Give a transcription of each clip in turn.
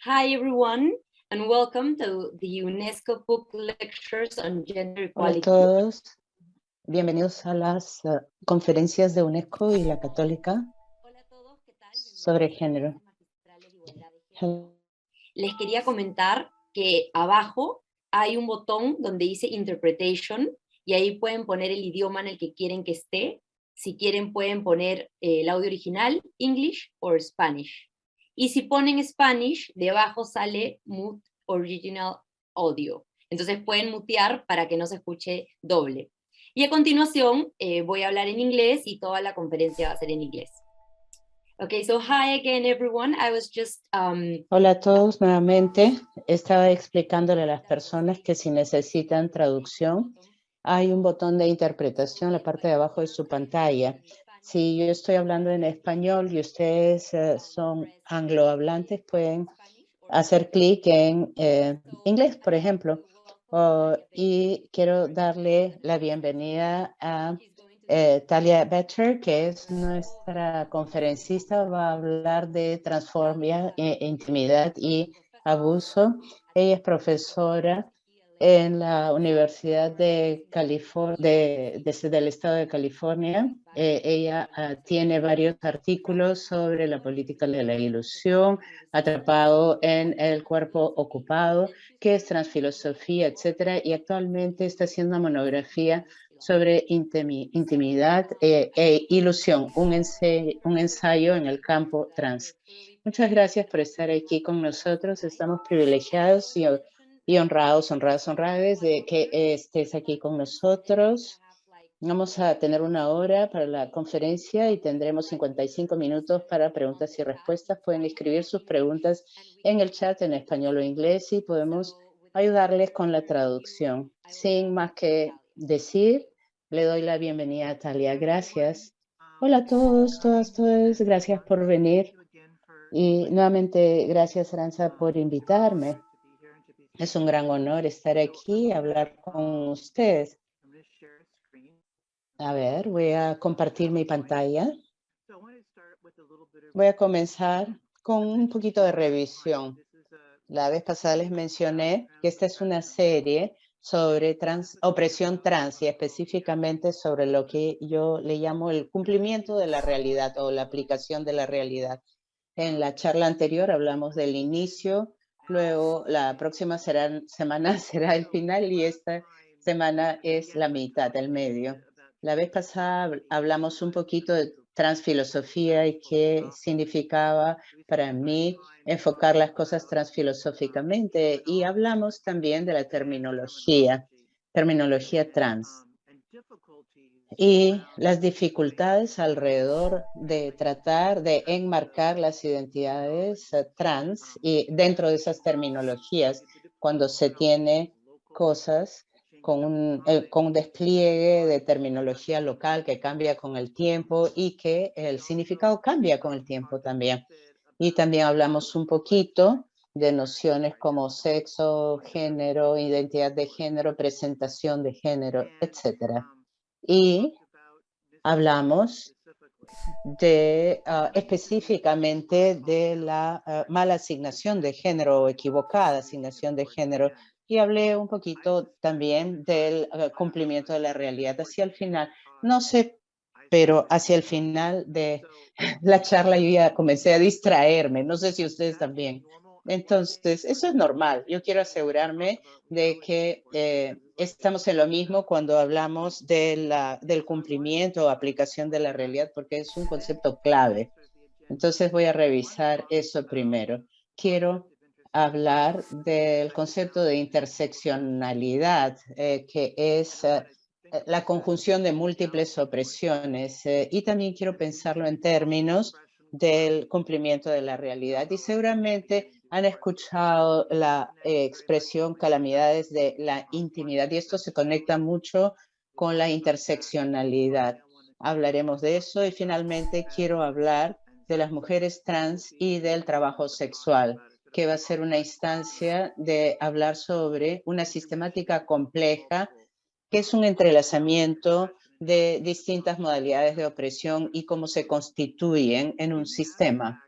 Hi everyone, and welcome to the UNESCO Book Lectures on Gender Hola a Equality. todos, bienvenidos a las conferencias de UNESCO y la Católica Hola a todos, ¿qué tal? sobre género. Magistrales de Igualdad de Género. Les quería comentar que abajo hay un botón donde dice Interpretation y ahí pueden poner el idioma en el que quieren que esté. Si quieren pueden poner el audio original, English o Spanish. Y si ponen Spanish, debajo sale Mute Original Audio. Entonces pueden mutear para que no se escuche doble. Y a continuación voy a hablar en inglés y toda la conferencia va a ser en inglés. Okay, so hi again everyone. I was just Hola a todos nuevamente. Estaba explicándole a las personas que si necesitan traducción, hay un botón de interpretación en la parte de abajo de su pantalla. Si yo estoy hablando en español y ustedes son anglohablantes, pueden hacer clic en inglés, por ejemplo. Y quiero darle la bienvenida a Talia Becher, que es nuestra conferencista, va a hablar de transfobia, intimidad y abuso. Ella es profesora en la Universidad de California, del Estado de California. Ella tiene varios artículos sobre la política de la ilusión, Atrapado en el cuerpo ocupado, qué es transfilosofía, etcétera, y actualmente está haciendo una monografía sobre intimidad e ilusión, un ensayo en el campo trans. Muchas gracias por estar aquí con nosotros. Estamos privilegiados y honradas de que estés aquí con nosotros. Vamos a tener 1 hora para la conferencia y tendremos 55 minutos para preguntas y respuestas. Pueden escribir sus preguntas en el chat en español o inglés y podemos ayudarles con la traducción. Sin más que decir, le doy la bienvenida a Talia. Gracias. Hola a todos, todas. Gracias por venir. Y nuevamente, gracias, Aranza, por invitarme. Es un gran honor estar aquí y hablar con ustedes. A ver, voy a compartir mi pantalla. Voy a comenzar con un poquito de revisión. La vez pasada les mencioné que esta es una serie sobre opresión trans y específicamente sobre lo que yo le llamo el cumplimiento de la realidad o la aplicación de la realidad. En la charla anterior hablamos del inicio, luego la próxima semana será el final y esta semana es la mitad, el medio. La vez pasada hablamos un poquito de transfilosofía y qué significaba para mí enfocar las cosas transfilosóficamente y hablamos también de la terminología trans y las dificultades alrededor de tratar de enmarcar las identidades trans y dentro de esas terminologías cuando se tiene cosas con un despliegue de terminología local que cambia con el tiempo y que el significado cambia con el tiempo también. Y también hablamos un poquito de nociones como sexo, género, identidad de género, presentación de género, etcétera. Y hablamos de específicamente de la mala asignación de género o equivocada asignación de género y hablé un poquito también del cumplimiento de la realidad hacia el final. No sé, pero hacia el final de la charla yo ya comencé a distraerme. No sé si ustedes también. Entonces, eso es normal. Yo quiero asegurarme de que estamos en lo mismo cuando hablamos del cumplimiento o aplicación de la realidad, porque es un concepto clave. Entonces, voy a revisar eso primero. Quiero hablar del concepto de interseccionalidad, que es la conjunción de múltiples opresiones, y también quiero pensarlo en términos del cumplimiento de la realidad. Y seguramente han escuchado la expresión calamidades de la intimidad y esto se conecta mucho con la interseccionalidad. Hablaremos de eso y finalmente quiero hablar de las mujeres trans y del trabajo sexual, que va a ser una instancia de hablar sobre una sistemática compleja que es un entrelazamiento de distintas modalidades de opresión y cómo se constituyen en un sistema.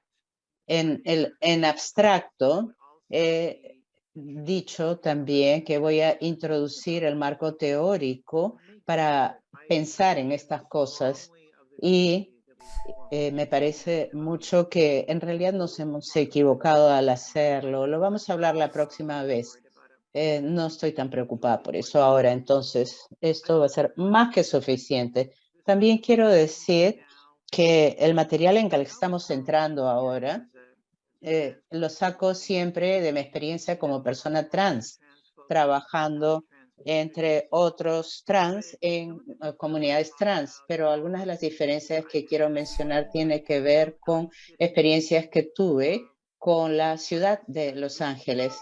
En abstracto, he dicho también que voy a introducir el marco teórico para pensar en estas cosas y me parece mucho que en realidad nos hemos equivocado al hacerlo. Lo vamos a hablar la próxima vez. No estoy tan preocupada por eso ahora, entonces esto va a ser más que suficiente. También quiero decir que el material en el que estamos entrando ahora lo saco siempre de mi experiencia como persona trans, trabajando entre otros trans en comunidades trans, pero algunas de las diferencias que quiero mencionar tienen que ver con experiencias que tuve con la ciudad de Los Ángeles,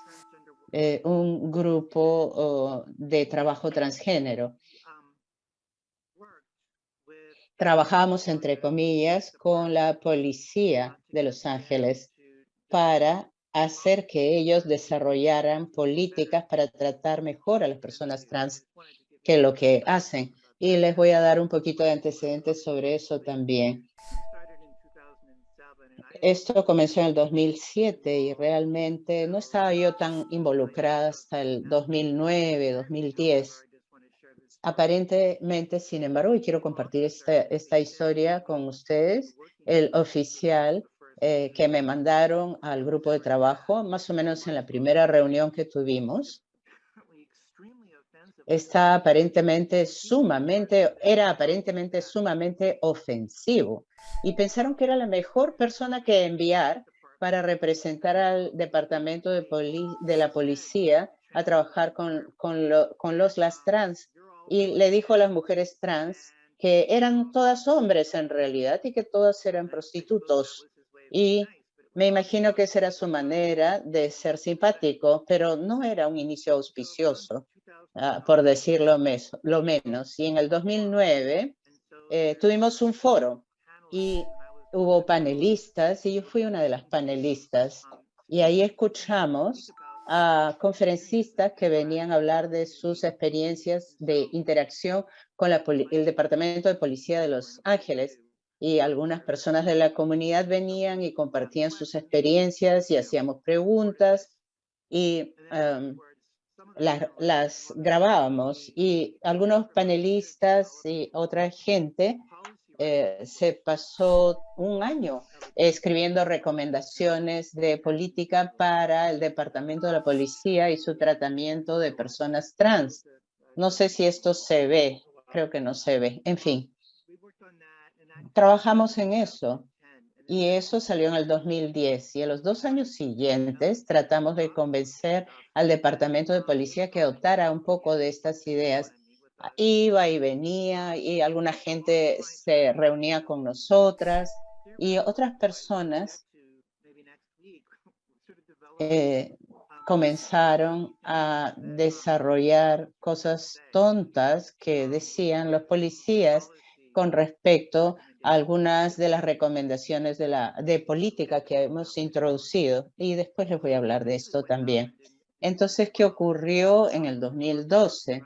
un grupo de trabajo transgénero. Trabajamos, entre comillas, con la policía de Los Ángeles para hacer que ellos desarrollaran políticas para tratar mejor a las personas trans que lo que hacen. Y les voy a dar un poquito de antecedentes sobre eso también. Esto comenzó en el 2007 y realmente no estaba yo tan involucrada hasta el 2009, 2010. Aparentemente, sin embargo, y quiero compartir esta historia con ustedes, el oficial que me mandaron al grupo de trabajo, más o menos en la primera reunión que tuvimos, era aparentemente sumamente ofensivo y pensaron que era la mejor persona que enviar para representar al departamento de la policía a trabajar con las trans. Y le dijo a las mujeres trans que eran todas hombres en realidad y que todas eran prostitutos. Y me imagino que esa era su manera de ser simpático, pero no era un inicio auspicioso, por decirlo lo menos. Y en el 2009 tuvimos un foro y hubo panelistas y yo fui una de las panelistas. Y ahí escuchamos a conferencistas que venían a hablar de sus experiencias de interacción con el Departamento de Policía de Los Ángeles. Y algunas personas de la comunidad venían y compartían sus experiencias y hacíamos preguntas y las grabábamos. Y algunos panelistas y otra gente se pasó un año escribiendo recomendaciones de política para el Departamento de la Policía y su tratamiento de personas trans. No sé si esto se ve, creo que no se ve. En fin, trabajamos en eso y eso salió en el 2010 y en los 2 años siguientes tratamos de convencer al Departamento de Policía que adoptara un poco de estas ideas. Iba y venía y alguna gente se reunía con nosotras y otras personas comenzaron a desarrollar cosas tontas que decían los policías con respecto a algunas de las recomendaciones de política que hemos introducido. Y después les voy a hablar de esto también. Entonces, ¿qué ocurrió en el 2012?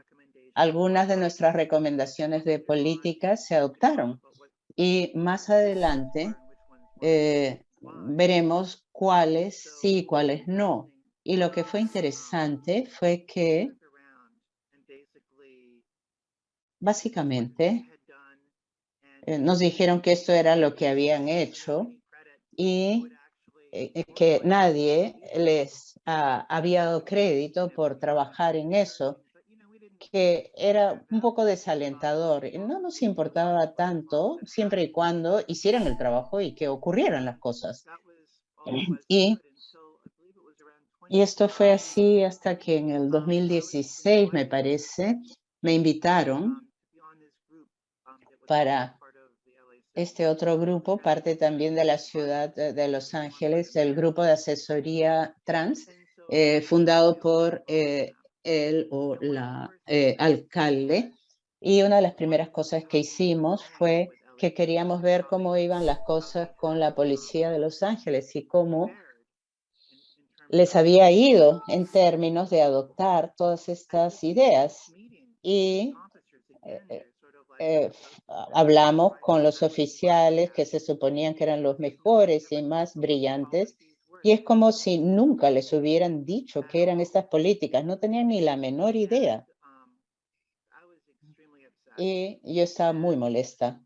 Algunas de nuestras recomendaciones de política se adoptaron y más adelante veremos cuáles sí y cuáles no. Y lo que fue interesante fue que básicamente nos dijeron que esto era lo que habían hecho y que nadie les había dado crédito por trabajar en eso, que era un poco desalentador. No nos importaba tanto siempre y cuando hicieran el trabajo y que ocurrieran las cosas. Y esto fue así hasta que en el 2016, me parece, me invitaron para este otro grupo, parte también de la ciudad de Los Ángeles, el grupo de asesoría trans, fundado por él o la alcalde. Y una de las primeras cosas que hicimos fue que queríamos ver cómo iban las cosas con la policía de Los Ángeles y cómo les había ido en términos de adoptar todas estas ideas. Y hablamos con los oficiales que se suponían que eran los mejores y más brillantes Y es como si nunca les hubieran dicho qué eran estas políticas, no tenían ni la menor idea. Y yo estaba muy molesta.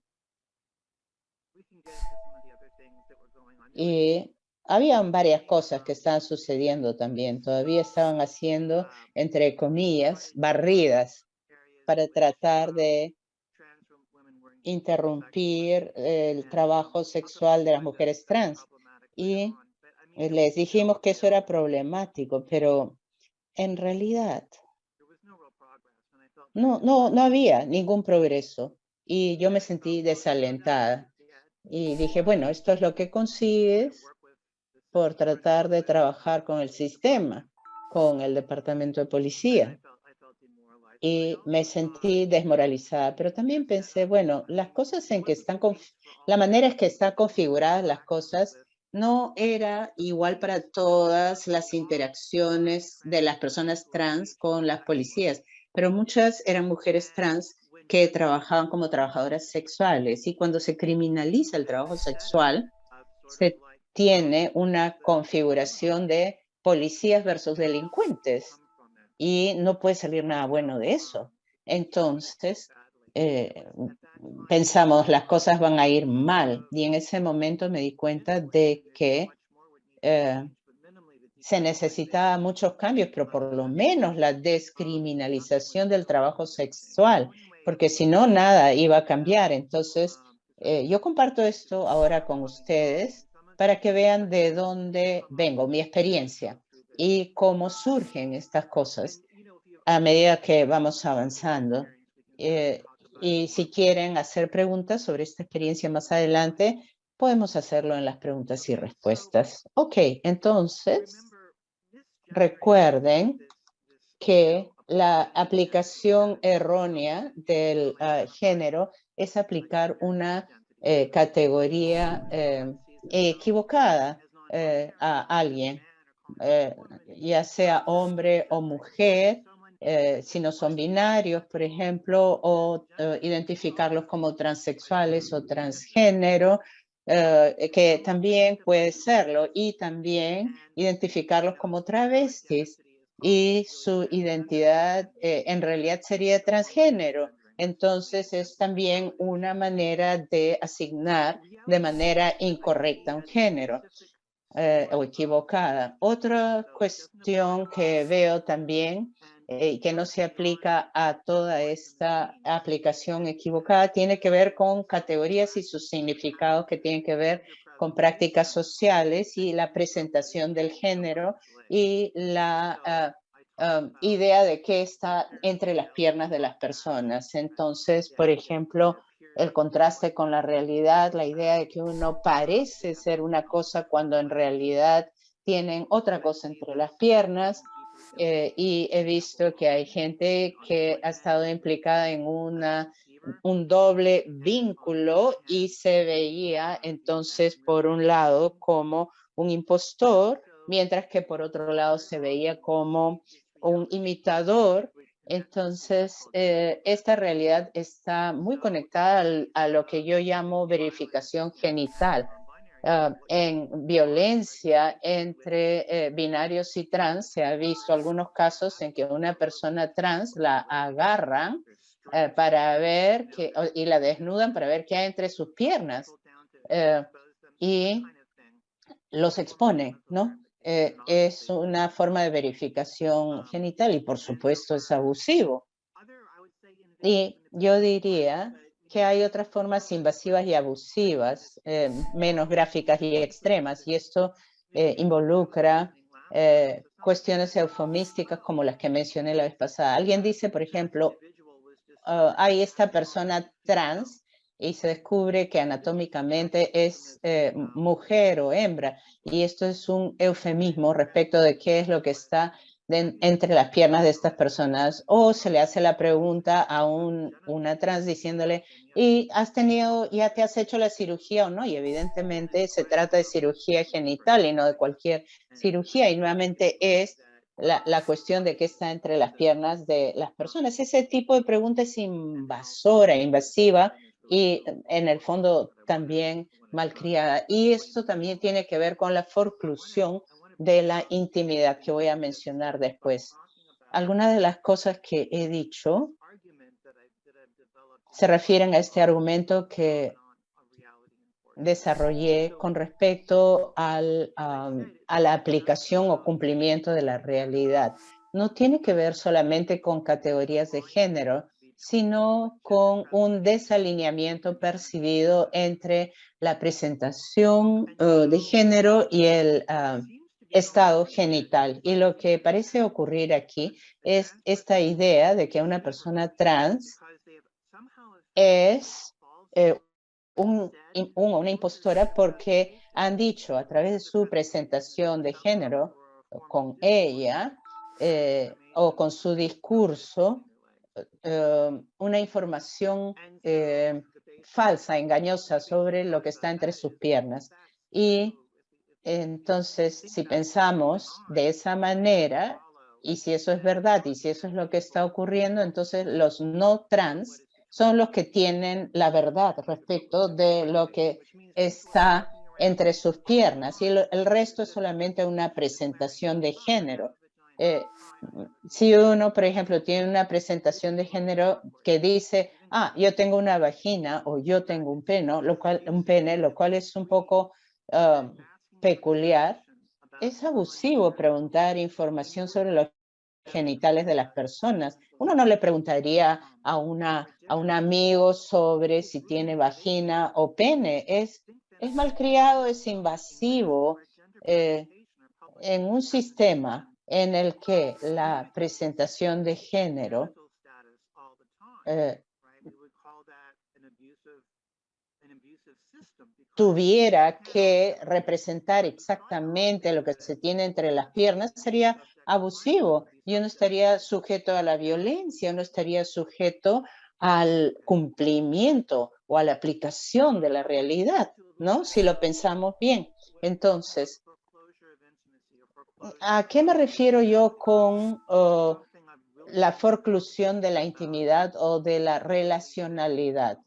Y habían varias cosas que estaban sucediendo también. Todavía estaban haciendo, entre comillas, barridas para tratar de interrumpir el trabajo sexual de las mujeres trans. Y les dijimos que eso era problemático, pero en realidad no había ningún progreso. Y yo me sentí desalentada. Y dije, bueno, esto es lo que consigues por tratar de trabajar con el sistema, con el departamento de policía. Y me sentí desmoralizada, pero también pensé, bueno, las cosas en que están, la manera en que están configuradas las cosas no era igual para todas las interacciones de las personas trans con las policías, pero muchas eran mujeres trans que trabajaban como trabajadoras sexuales y cuando se criminaliza el trabajo sexual, se tiene una configuración de policías versus delincuentes y no puede salir nada bueno de eso. Entonces, pensamos, las cosas van a ir mal. Y en ese momento me di cuenta de que se necesitaba muchos cambios, pero por lo menos la descriminalización del trabajo sexual, porque si no, nada iba a cambiar. Entonces, yo comparto esto ahora con ustedes para que vean de dónde vengo, mi experiencia y cómo surgen estas cosas a medida que vamos avanzando. Y si quieren hacer preguntas sobre esta experiencia más adelante, podemos hacerlo en las preguntas y respuestas. Ok, entonces, recuerden que la aplicación errónea del género es aplicar una categoría equivocada a alguien, ya sea hombre o mujer, si no son binarios, por ejemplo, o identificarlos como transexuales o transgénero, que también puede serlo, y también identificarlos como travestis y su identidad en realidad sería transgénero. Entonces es también una manera de asignar de manera incorrecta un género o equivocada. Otra cuestión que veo también y que no se aplica a toda esta aplicación equivocada tiene que ver con categorías y sus significados que tienen que ver con prácticas sociales y la presentación del género y la idea de qué está entre las piernas de las personas. Entonces, por ejemplo, el contraste con la realidad, la idea de que uno parece ser una cosa cuando en realidad tienen otra cosa entre las piernas. Y he visto que hay gente que ha estado implicada en un doble vínculo y se veía entonces por un lado como un impostor, mientras que por otro lado se veía como un imitador. Entonces, esta realidad está muy conectada a lo que yo llamo verificación genital. En violencia entre binarios y trans, se ha visto algunos casos en que una persona trans la agarran para ver y la desnudan para ver qué hay entre sus piernas y los exponen, ¿no? Es una forma de verificación genital y por supuesto es abusivo. Y yo diría que hay otras formas invasivas y abusivas, menos gráficas y extremas, y esto involucra cuestiones eufemísticas como las que mencioné la vez pasada. Alguien dice, por ejemplo, hay esta persona trans y se descubre que anatómicamente es mujer o hembra, y esto es un eufemismo respecto de qué es lo que está entre las piernas de estas personas, o se le hace la pregunta a una trans diciéndole, ¿y ya te has hecho la cirugía o no? Y evidentemente se trata de cirugía genital y no de cualquier cirugía, y nuevamente es la cuestión de qué está entre las piernas de las personas. Ese tipo de pregunta es invasora, invasiva, y en el fondo también malcriada. Y esto también tiene que ver con la forclusión de la intimidad que voy a mencionar después. Algunas de las cosas que he dicho se refieren a este argumento que desarrollé con respecto a la aplicación o cumplimiento de la realidad. No tiene que ver solamente con categorías de género, sino con un desalineamiento percibido entre la presentación de género y el estado genital. Y lo que parece ocurrir aquí es esta idea de que una persona trans es una impostora porque han dicho a través de su presentación de género con ella o con su discurso una información falsa, engañosa sobre lo que está entre sus piernas. Y entonces, si pensamos de esa manera, y si eso es verdad, y si eso es lo que está ocurriendo, entonces los no trans son los que tienen la verdad respecto de lo que está entre sus piernas, y el resto es solamente una presentación de género. Si uno, por ejemplo, tiene una presentación de género que dice, yo tengo una vagina o yo tengo un pene, lo cual es un poco peculiar, es abusivo preguntar información sobre los genitales de las personas. Uno no le preguntaría a un amigo sobre si tiene vagina o pene. Es malcriado, es invasivo en un sistema en el que la presentación de género tuviera que representar exactamente lo que se tiene entre las piernas, sería abusivo. Yo no estaría sujeto a la violencia, no estaría sujeto al cumplimiento o a la aplicación de la realidad, ¿no? Si lo pensamos bien. Entonces, ¿a qué me refiero yo con la forclusión de la intimidad o de la relacionalidad?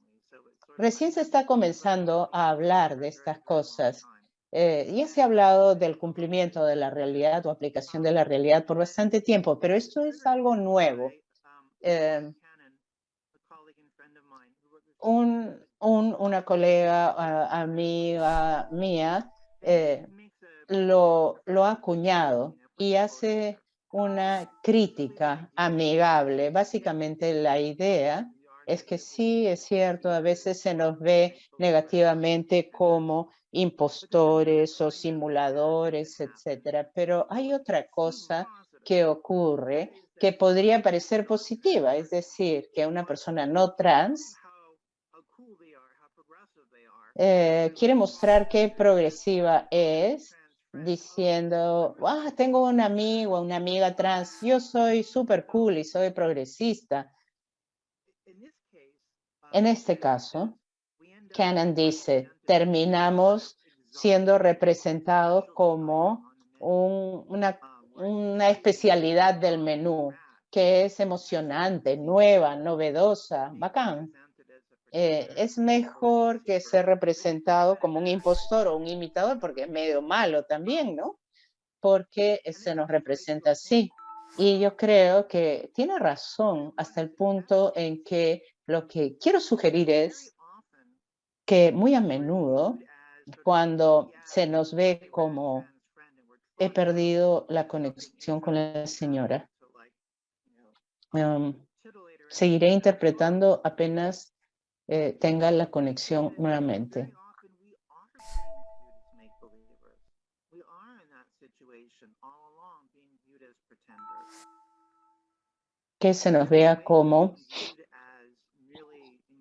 Recién se está comenzando a hablar de estas cosas. Ya se ha hablado del cumplimiento de la realidad o aplicación de la realidad por bastante tiempo, pero esto es algo nuevo. Una colega, amiga mía, lo ha acuñado y hace una crítica amigable. Básicamente la idea es que sí, es cierto, a veces se nos ve negativamente como impostores o simuladores, etcétera, pero hay otra cosa que ocurre que podría parecer positiva, es decir, que una persona no trans quiere mostrar qué progresiva es, diciendo, tengo un amigo, una amiga trans, yo soy súper cool y soy progresista. En este caso, Cannon dice, terminamos siendo representados como una especialidad del menú, que es emocionante, nueva, novedosa, bacán. Es mejor que ser representado como un impostor o un imitador, porque es medio malo también, ¿no? Porque se nos representa así. Y yo creo que tiene razón hasta el punto en que lo que quiero sugerir es que muy a menudo, cuando se nos ve como he perdido la conexión con la señora, seguiré interpretando apenas tenga la conexión nuevamente. Que se nos vea como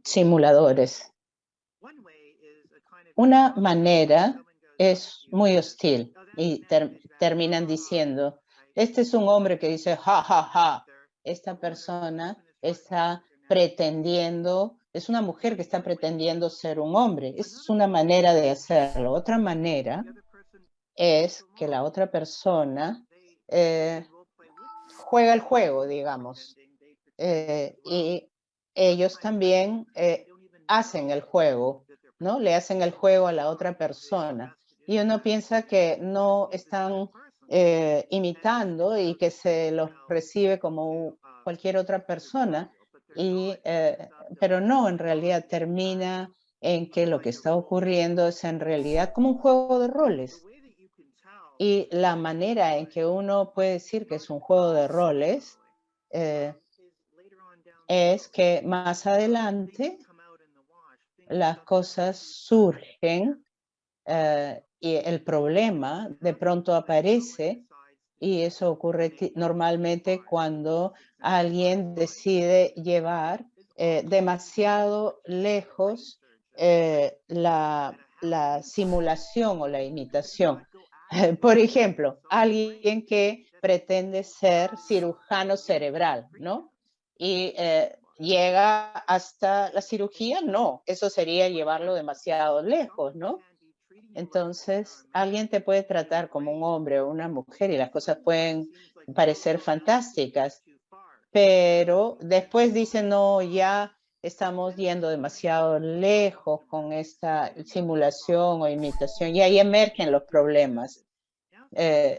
simuladores. Una manera es muy hostil y terminan diciendo, este es un hombre que dice, ja, ja, ja. Esta persona está pretendiendo, es una mujer que está pretendiendo ser un hombre. Esa es una manera de hacerlo. Otra manera es que la otra persona juega el juego, digamos. Y ellos también hacen el juego, ¿no? Le hacen el juego a la otra persona. Y uno piensa que no están imitando y que se los recibe como cualquier otra persona, pero no, en realidad termina en que lo que está ocurriendo es en realidad como un juego de roles. Y la manera en que uno puede decir que es un juego de roles es que más adelante las cosas surgen y el problema de pronto aparece, y eso ocurre normalmente cuando alguien decide llevar demasiado lejos la simulación o la imitación. Por ejemplo, alguien que pretende ser cirujano cerebral, ¿no? Y llega hasta la cirugía, no, eso sería llevarlo demasiado lejos, ¿no? Entonces, alguien te puede tratar como un hombre o una mujer y las cosas pueden parecer fantásticas, pero después dicen, no, ya estamos yendo demasiado lejos con esta simulación o imitación, y ahí emergen los problemas.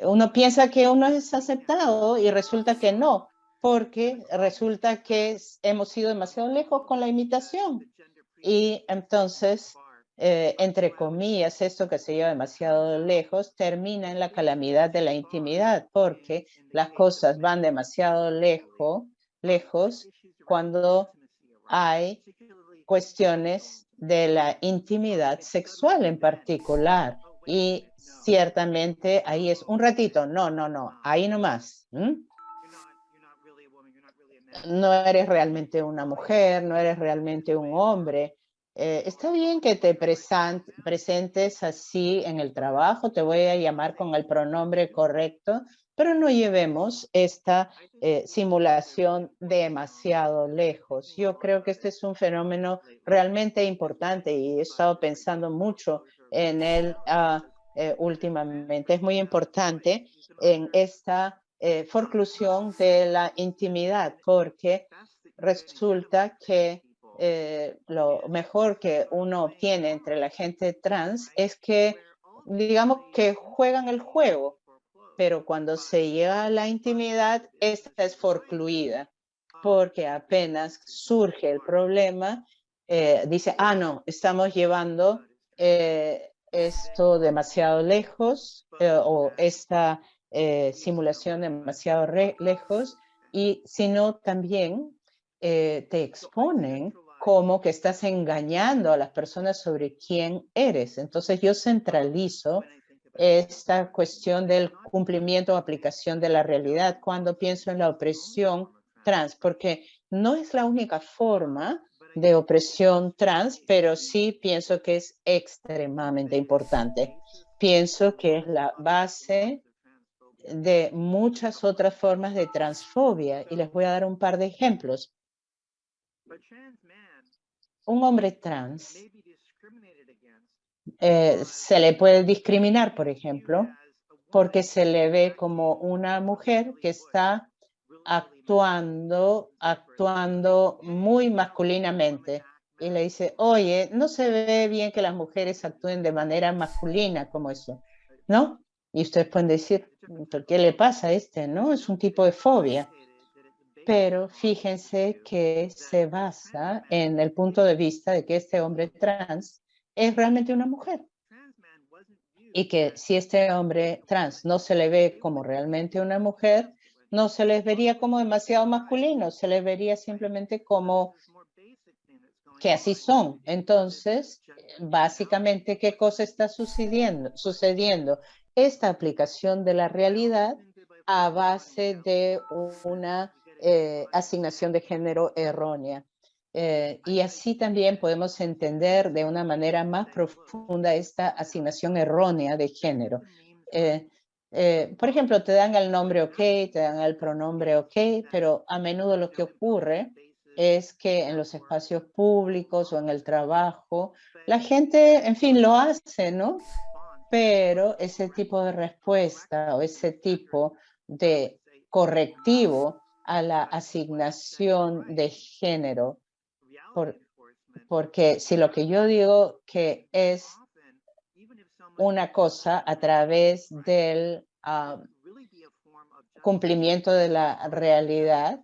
Uno piensa que uno es aceptado y resulta que no, porque resulta que hemos ido demasiado lejos con la imitación. Y entonces, entre comillas, esto que se lleva demasiado lejos termina en la calamidad de la intimidad, porque las cosas van demasiado lejos cuando hay cuestiones de la intimidad sexual en particular. Y ciertamente ahí es un ratito, no, ahí nomás. No eres realmente una mujer, no eres realmente un hombre. Está bien que te presentes así en el trabajo, te voy a llamar con el pronombre correcto, pero no llevemos esta simulación demasiado lejos. Yo creo que este es un fenómeno realmente importante y he estado pensando mucho en él últimamente. Es muy importante en esta forclusión de la intimidad, porque resulta que lo mejor que uno obtiene entre la gente trans es que, digamos, que juegan el juego, pero cuando se llega a la intimidad, esta es forcluida, porque apenas surge el problema, dice, no, estamos llevando esto demasiado lejos o esta simulación demasiado lejos, y sino también te exponen como que estás engañando a las personas sobre quién eres. Entonces yo centralizo esta cuestión del cumplimiento o aplicación de la realidad cuando pienso en la opresión trans, porque no es la única forma de opresión trans, pero sí pienso que es extremadamente importante. Pienso que es la base de muchas otras formas de transfobia, y les voy a dar un par de ejemplos. Un hombre trans se le puede discriminar, por ejemplo, porque se le ve como una mujer que está actuando muy masculinamente. Y le dice, oye, no se ve bien que las mujeres actúen de manera masculina como eso, ¿no? Y ustedes pueden decir, ¿por qué le pasa a este? ¿No? Es un tipo de fobia. Pero fíjense que se basa en el punto de vista de que este hombre trans es realmente una mujer. Y que si este hombre trans no se le ve como realmente una mujer, no se les vería como demasiado masculino, se les vería simplemente como que así son. Entonces, básicamente, ¿qué cosa está sucediendo? Esta aplicación de la realidad a base de una asignación de género errónea. Y así también podemos entender de una manera más profunda esta asignación errónea de género. Por ejemplo, te dan el nombre OK, te dan el pronombre OK, pero a menudo lo que ocurre es que en los espacios públicos o en el trabajo, la gente, en fin, lo hace, ¿no? Pero ese tipo de respuesta o ese tipo de correctivo a la asignación de género, Porque si lo que yo digo que es una cosa a través del cumplimiento de la realidad,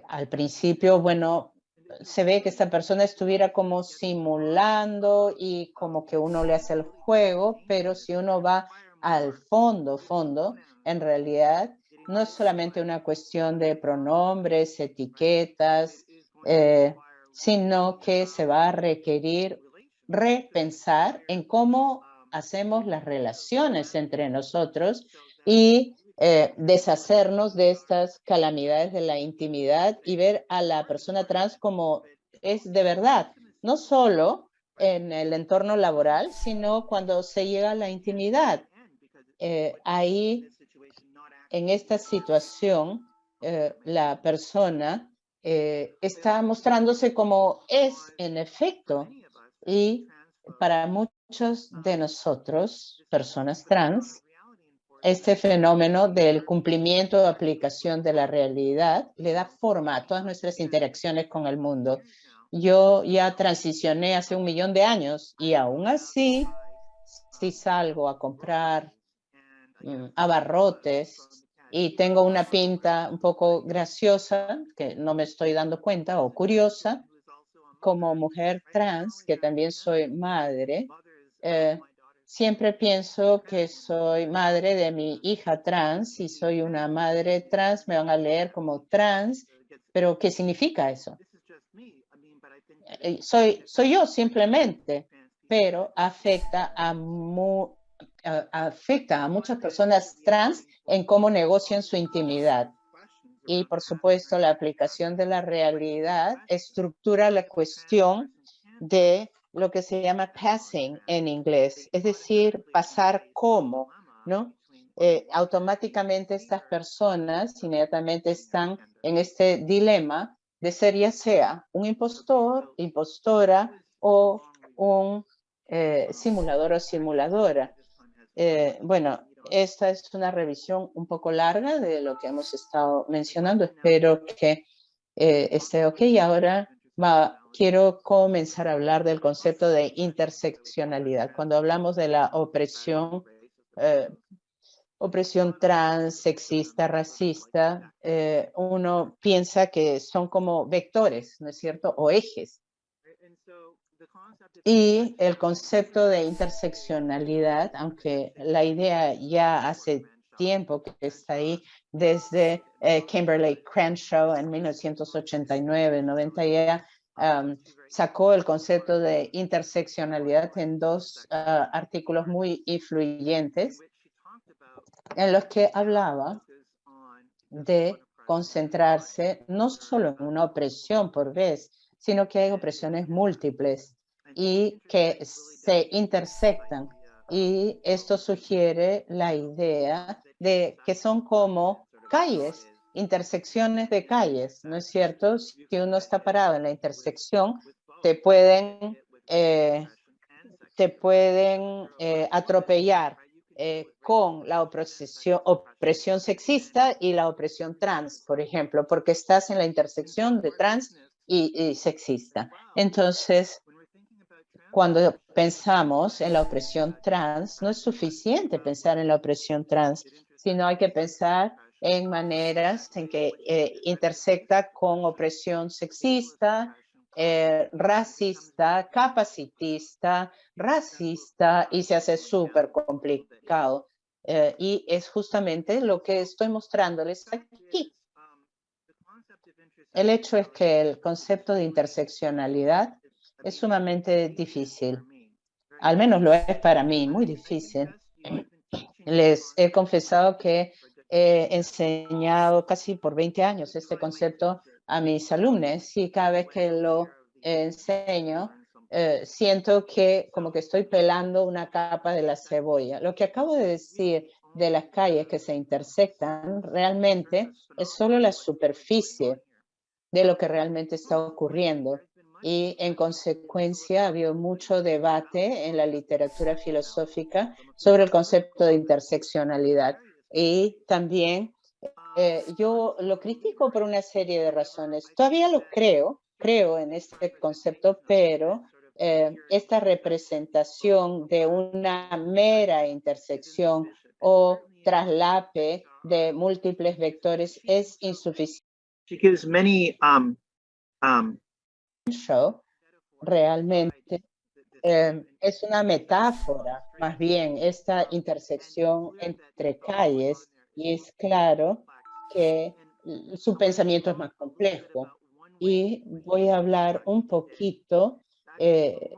al principio, bueno, se ve que esta persona estuviera como simulando y como que uno le hace el juego, pero si uno va al fondo, en realidad no es solamente una cuestión de pronombres, etiquetas, sino que se va a requerir repensar en cómo hacemos las relaciones entre nosotros y deshacernos de estas calamidades de la intimidad y ver a la persona trans como es de verdad, no solo en el entorno laboral, sino cuando se llega a la intimidad. Ahí, en esta situación, la persona está mostrándose como es en efecto. Y para muchos de nosotros, personas trans, este fenómeno del cumplimiento o aplicación de la realidad le da forma a todas nuestras interacciones con el mundo. Yo ya transicioné hace 1.000.000 de años y aún así, si salgo a comprar abarrotes y tengo una pinta un poco graciosa, que no me estoy dando cuenta, o curiosa, como mujer trans, que también soy madre, siempre pienso que soy madre de mi hija trans y soy una madre trans, me van a leer como trans, pero ¿qué significa eso? Soy yo simplemente, pero afecta a muchas personas trans en cómo negocian su intimidad. Y, por supuesto, la aplicación de la realidad estructura la cuestión de lo que se llama passing en inglés, es decir, pasar cómo, ¿no? Automáticamente estas personas inmediatamente están en este dilema de ser ya sea un impostor, impostora o un simulador o simuladora. Bueno, esta es una revisión un poco larga de lo que hemos estado mencionando. Espero que esté ok. Ahora quiero comenzar a hablar del concepto de interseccionalidad. Cuando hablamos de la opresión trans, sexista, racista, uno piensa que son como vectores, ¿no es cierto? O ejes. Y el concepto de interseccionalidad, aunque la idea ya hace tiempo que está ahí, desde Kimberly Crenshaw en 1989-90 ya sacó el concepto de interseccionalidad en dos artículos muy influyentes en los que hablaba de concentrarse no solo en una opresión por vez, sino que hay opresiones múltiples y que se intersectan. Y esto sugiere la idea de que son como calles, intersecciones de calles, ¿no es cierto? Si uno está parado en la intersección, te pueden atropellar con la opresión sexista y la opresión trans, por ejemplo, porque estás en la intersección de trans y sexista. Entonces, cuando pensamos en la opresión trans, no es suficiente pensar en la opresión trans, sino hay que pensar en maneras en que intersecta con opresión sexista, racista, capacitista, racista, y se hace súper complicado. Y es justamente lo que estoy mostrándoles aquí. El hecho es que el concepto de interseccionalidad es sumamente difícil. Al menos lo es para mí, muy difícil. Les he confesado que he enseñado casi por 20 años este concepto a mis alumnos y cada vez que lo enseño, siento que como que estoy pelando una capa de la cebolla. Lo que acabo de decir de las calles que se intersectan realmente es solo la superficie de lo que realmente está ocurriendo. Y en consecuencia ha habido mucho debate en la literatura filosófica sobre el concepto de interseccionalidad. Y también yo lo critico por una serie de razones. Todavía lo creo creo en este concepto, pero esta representación de una mera intersección o traslape de múltiples vectores es insuficiente. She gives many Realmente es una metáfora, más bien, esta intersección entre calles, y es claro que su pensamiento es más complejo. Y voy a hablar un poquito de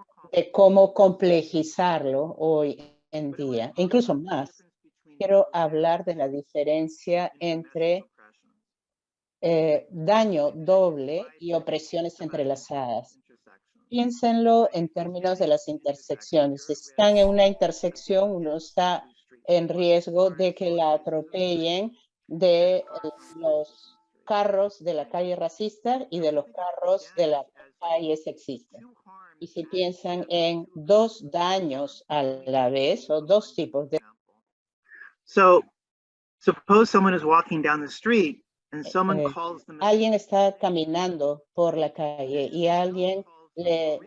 cómo complejizarlo hoy en día, incluso más. Quiero hablar de la diferencia entre daño doble y opresiones entrelazadas. Piénsenlo en términos de las intersecciones. Si están en una intersección, uno está en riesgo de que la atropellen de los carros de la calle racista y de los carros de la calle sexista. Y si piensan en dos daños a la vez o dos tipos de... So, suppose someone is walking down the street and someone calls them alguien está caminando por la calle y alguien le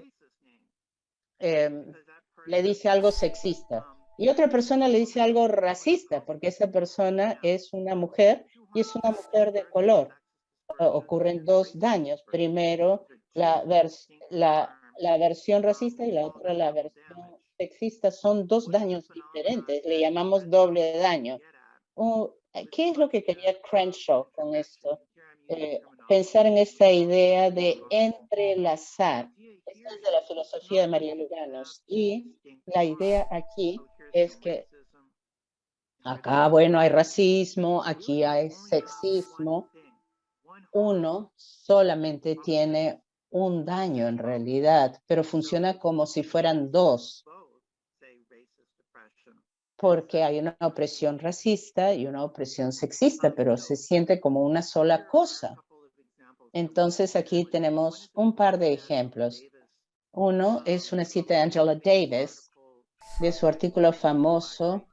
dice algo sexista y otra persona le dice algo racista porque esa persona es una mujer y es una mujer de color. Ocurren dos daños. Primero, la versión racista y la otra, la versión sexista. Son dos daños diferentes. Le llamamos doble daño. ¿Qué es lo que quería Crenshaw con esto? Pensar en esta idea de entrelazar. Esta es de la filosofía de María Luganos. Y la idea aquí es que acá, bueno, hay racismo, aquí hay sexismo. Uno solamente tiene un daño en realidad, pero funciona como si fueran dos, porque hay una opresión racista y una opresión sexista, pero se siente como una sola cosa. Entonces aquí tenemos un par de ejemplos. Uno es una cita de Angela Davis, de su artículo famoso,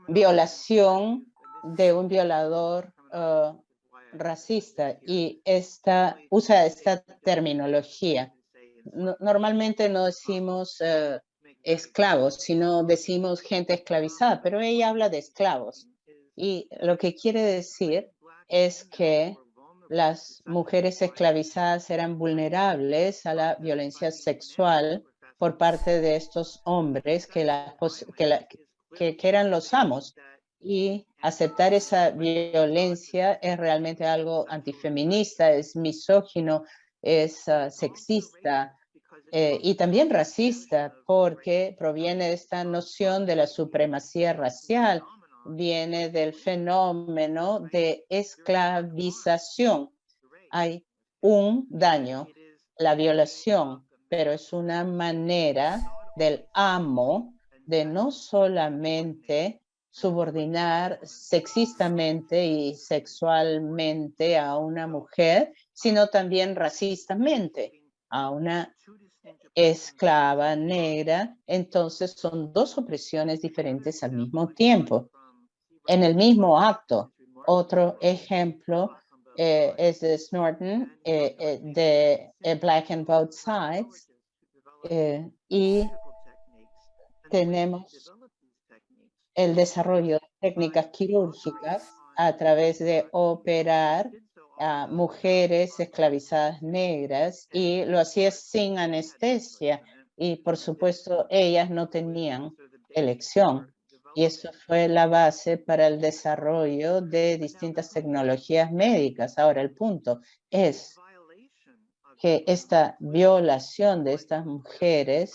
violación de un violador racista, y usa esta terminología. Normalmente no decimos esclavos, sino decimos gente esclavizada, pero ella habla de esclavos. Y lo que quiere decir es que las mujeres esclavizadas eran vulnerables a la violencia sexual por parte de estos hombres que eran los amos. Y aceptar esa violencia es realmente algo antifeminista, es misógino, es sexista y también racista, porque proviene de esta noción de la supremacía racial, viene del fenómeno de esclavización. Hay un daño, la violación, pero es una manera del amo de no solamente subordinar sexistamente y sexualmente a una mujer, sino también racistamente a una esclava negra. Entonces son dos opresiones diferentes al mismo tiempo, en el mismo acto. Otro ejemplo es de Snorton, de Black on Both Sides, y tenemos el desarrollo de técnicas quirúrgicas a través de operar a mujeres esclavizadas negras, y lo hacía sin anestesia, y por supuesto ellas no tenían elección. Y eso fue la base para el desarrollo de distintas tecnologías médicas. Ahora, el punto es que esta violación de estas mujeres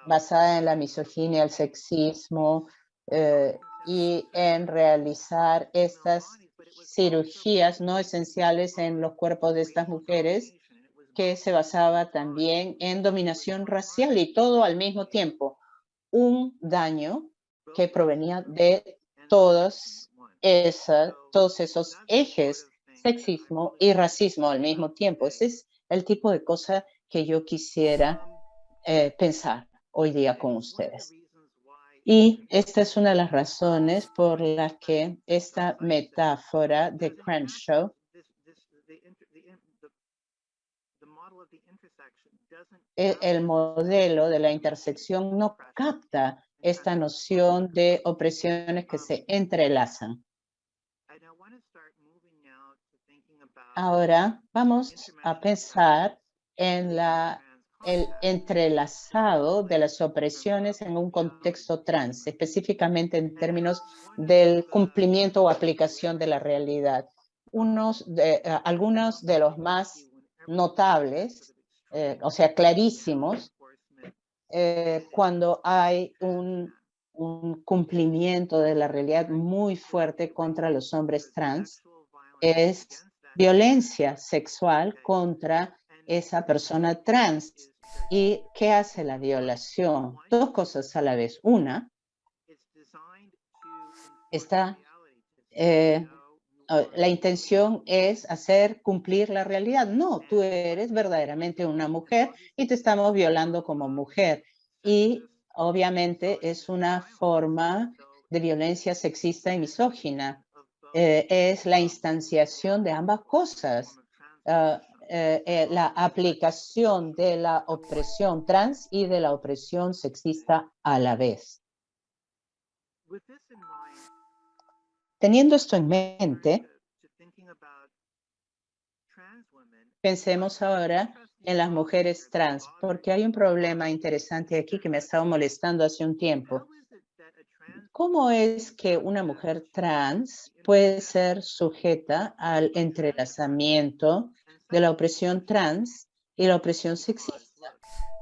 basada en la misoginia, el sexismo y en realizar estas cirugías no esenciales en los cuerpos de estas mujeres, que se basaba también en dominación racial, y todo al mismo tiempo. Un daño que provenía de todos esos ejes, sexismo y racismo al mismo tiempo. Ese es el tipo de cosa que yo quisiera pensar hoy día con ustedes. Y esta es una de las razones por las que esta metáfora de Crenshaw, el modelo de la intersección, no capta esta noción de opresiones que se entrelazan. Ahora vamos a pensar en el entrelazado de las opresiones en un contexto trans, específicamente en términos del cumplimiento o aplicación de la realidad. Algunos de los más notables, o sea, clarísimos, cuando hay un cumplimiento de la realidad muy fuerte contra los hombres trans, es violencia sexual contra esa persona trans. ¿Y qué hace la violación? Dos cosas a la vez. Una, la intención es hacer cumplir la realidad. No, tú eres verdaderamente una mujer y te estamos violando como mujer. Y obviamente es una forma de violencia sexista y misógina. Es la instanciación de ambas cosas. La aplicación de la opresión trans y de la opresión sexista a la vez. Teniendo esto en mente, pensemos ahora en las mujeres trans, porque hay un problema interesante aquí que me ha estado molestando hace un tiempo. ¿Cómo es que una mujer trans puede ser sujeta al entrelazamiento de la opresión trans y la opresión sexista?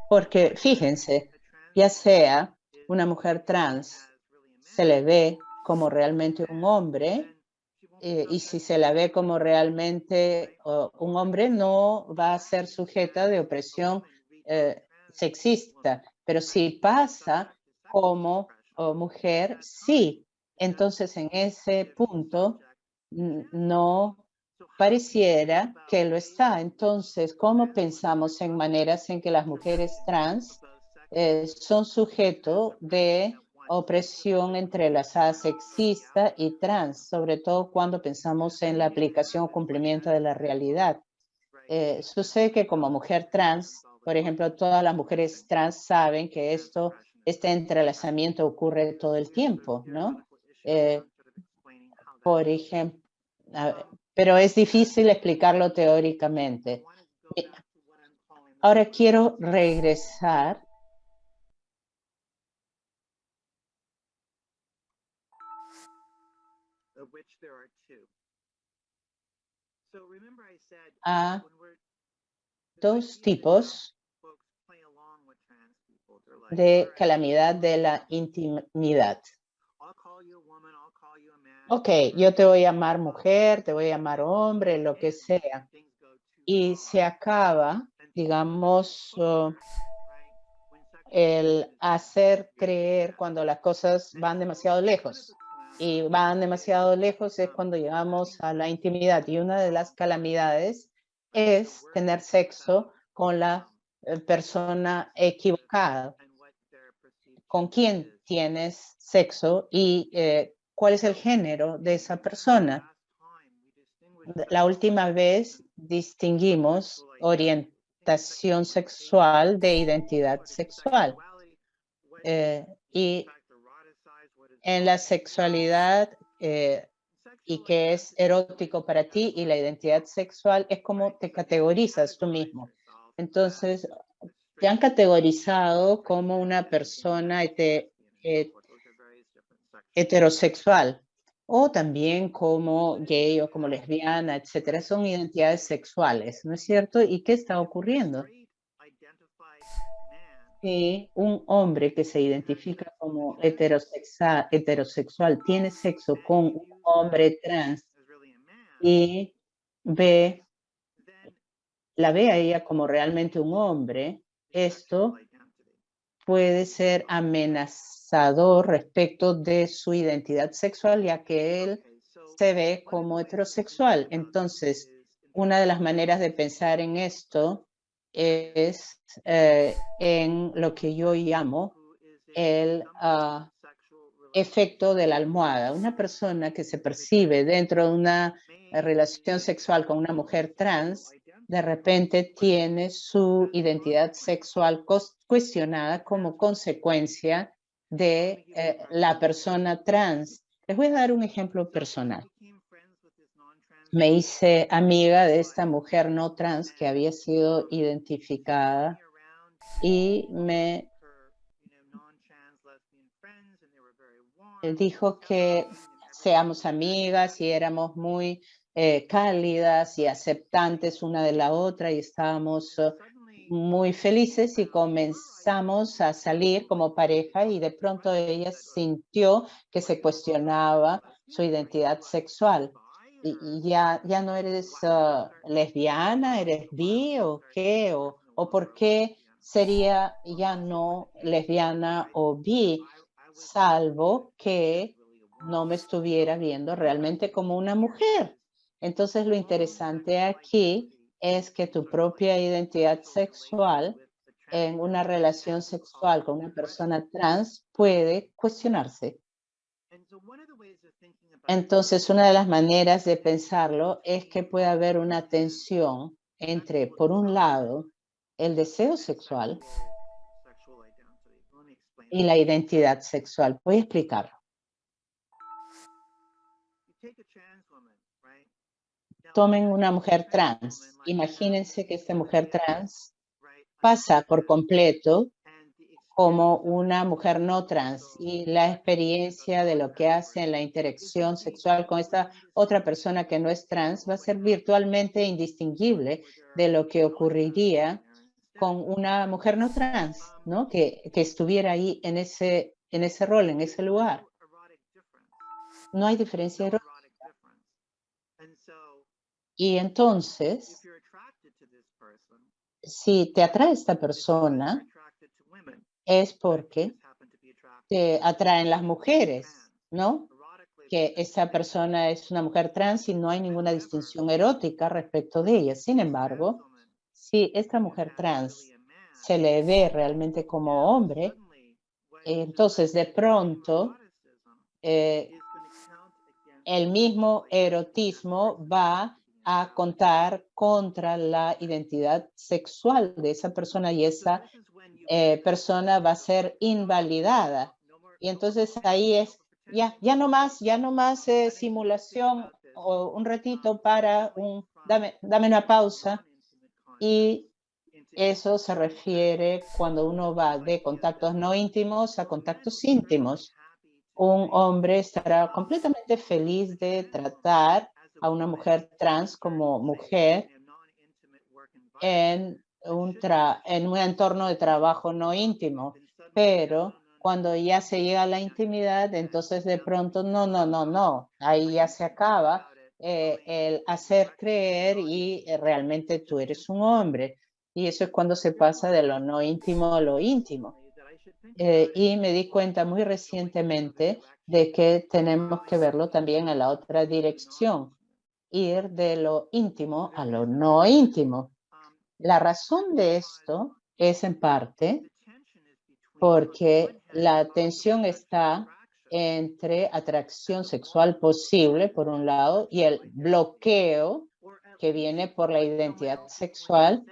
Porque fíjense, ya sea una mujer trans se le ve como realmente un hombre, y si se la ve como realmente un hombre, no va a ser sujeta de opresión sexista. Pero si pasa como mujer, sí. Entonces, en ese punto, no pareciera que lo está. Entonces, ¿cómo pensamos en maneras en que las mujeres trans son sujeto de opresión entrelazada sexista y trans, sobre todo cuando pensamos en la aplicación o cumplimiento de la realidad? Sucede que como mujer trans, por ejemplo, todas las mujeres trans saben que este entrelazamiento ocurre todo el tiempo, ¿no? Por ejemplo, pero es difícil explicarlo teóricamente. Ahora quiero regresar a dos tipos de calamidad de la intimidad. Ok, yo te voy a llamar mujer, te voy a llamar hombre, lo que sea. Y se acaba, digamos, el hacer creer cuando las cosas van demasiado lejos. Y van demasiado lejos es cuando llegamos a la intimidad. Y una de las calamidades es tener sexo con la persona equivocada. ¿Con quién tienes sexo y cuál es el género de esa persona? La última vez distinguimos orientación sexual de identidad sexual. Y en la sexualidad y que es erótico para ti y la identidad sexual es como te categorizas tú mismo. Entonces, te han categorizado como una persona heterosexual o también como gay o como lesbiana, etcétera. Son identidades sexuales, ¿no es cierto? ¿Y qué está ocurriendo? Que un hombre que se identifica como heterosexual tiene sexo con un hombre trans y la ve a ella como realmente un hombre, esto puede ser amenazador respecto de su identidad sexual, ya que él se ve como heterosexual. Entonces, una de las maneras de pensar en esto es en lo que yo llamo el efecto de la almohada. Una persona que se percibe dentro de una relación sexual con una mujer trans, de repente tiene su identidad sexual cuestionada como consecuencia de la persona trans. Les voy a dar un ejemplo personal. Me hice amiga de esta mujer no trans que había sido identificada y me dijo que seamos amigas y éramos muy cálidas y aceptantes una de la otra y estábamos muy felices y comenzamos a salir como pareja y de pronto ella sintió que se cuestionaba su identidad sexual. Y ya no eres lesbiana, eres bi o qué, o por qué sería ya no lesbiana o bi, salvo que no me estuviera viendo realmente como una mujer. Entonces, lo interesante aquí es que tu propia identidad sexual en una relación sexual con una persona trans puede cuestionarse. Entonces, una de las maneras de pensarlo es que puede haber una tensión entre, por un lado, el deseo sexual y la identidad sexual. Voy a explicarlo. Tomen una mujer trans. Imagínense que esta mujer trans pasa por completo como una mujer no trans y la experiencia de lo que hace en la interacción sexual con esta otra persona que no es trans va a ser virtualmente indistinguible de lo que ocurriría con una mujer no trans, ¿no? Que estuviera ahí en ese rol, en ese lugar. No hay diferencia erótica. Y entonces, si te atrae esta persona, es porque te atraen las mujeres, ¿no? Que esa persona es una mujer trans y no hay ninguna distinción erótica respecto de ella. Sin embargo, si esta mujer trans se le ve realmente como hombre, entonces de pronto el mismo erotismo va a contar contra la identidad sexual de esa persona y esa persona va a ser invalidada. Y entonces ahí es, ya no más simulación o un ratito para dame una pausa. Y eso se refiere cuando uno va de contactos no íntimos a contactos íntimos. Un hombre estará completamente feliz de tratar a una mujer trans como mujer en un entorno de trabajo no íntimo, pero cuando ya se llega a la intimidad, entonces de pronto no, ahí ya se acaba el hacer creer y realmente tú eres un hombre. Y eso es cuando se pasa de lo no íntimo a lo íntimo. Y me di cuenta muy recientemente de que tenemos que verlo también en la otra dirección, ir de lo íntimo a lo no íntimo. La razón de esto es en parte porque la tensión está entre atracción sexual posible, por un lado, y el bloqueo que viene por la identidad sexual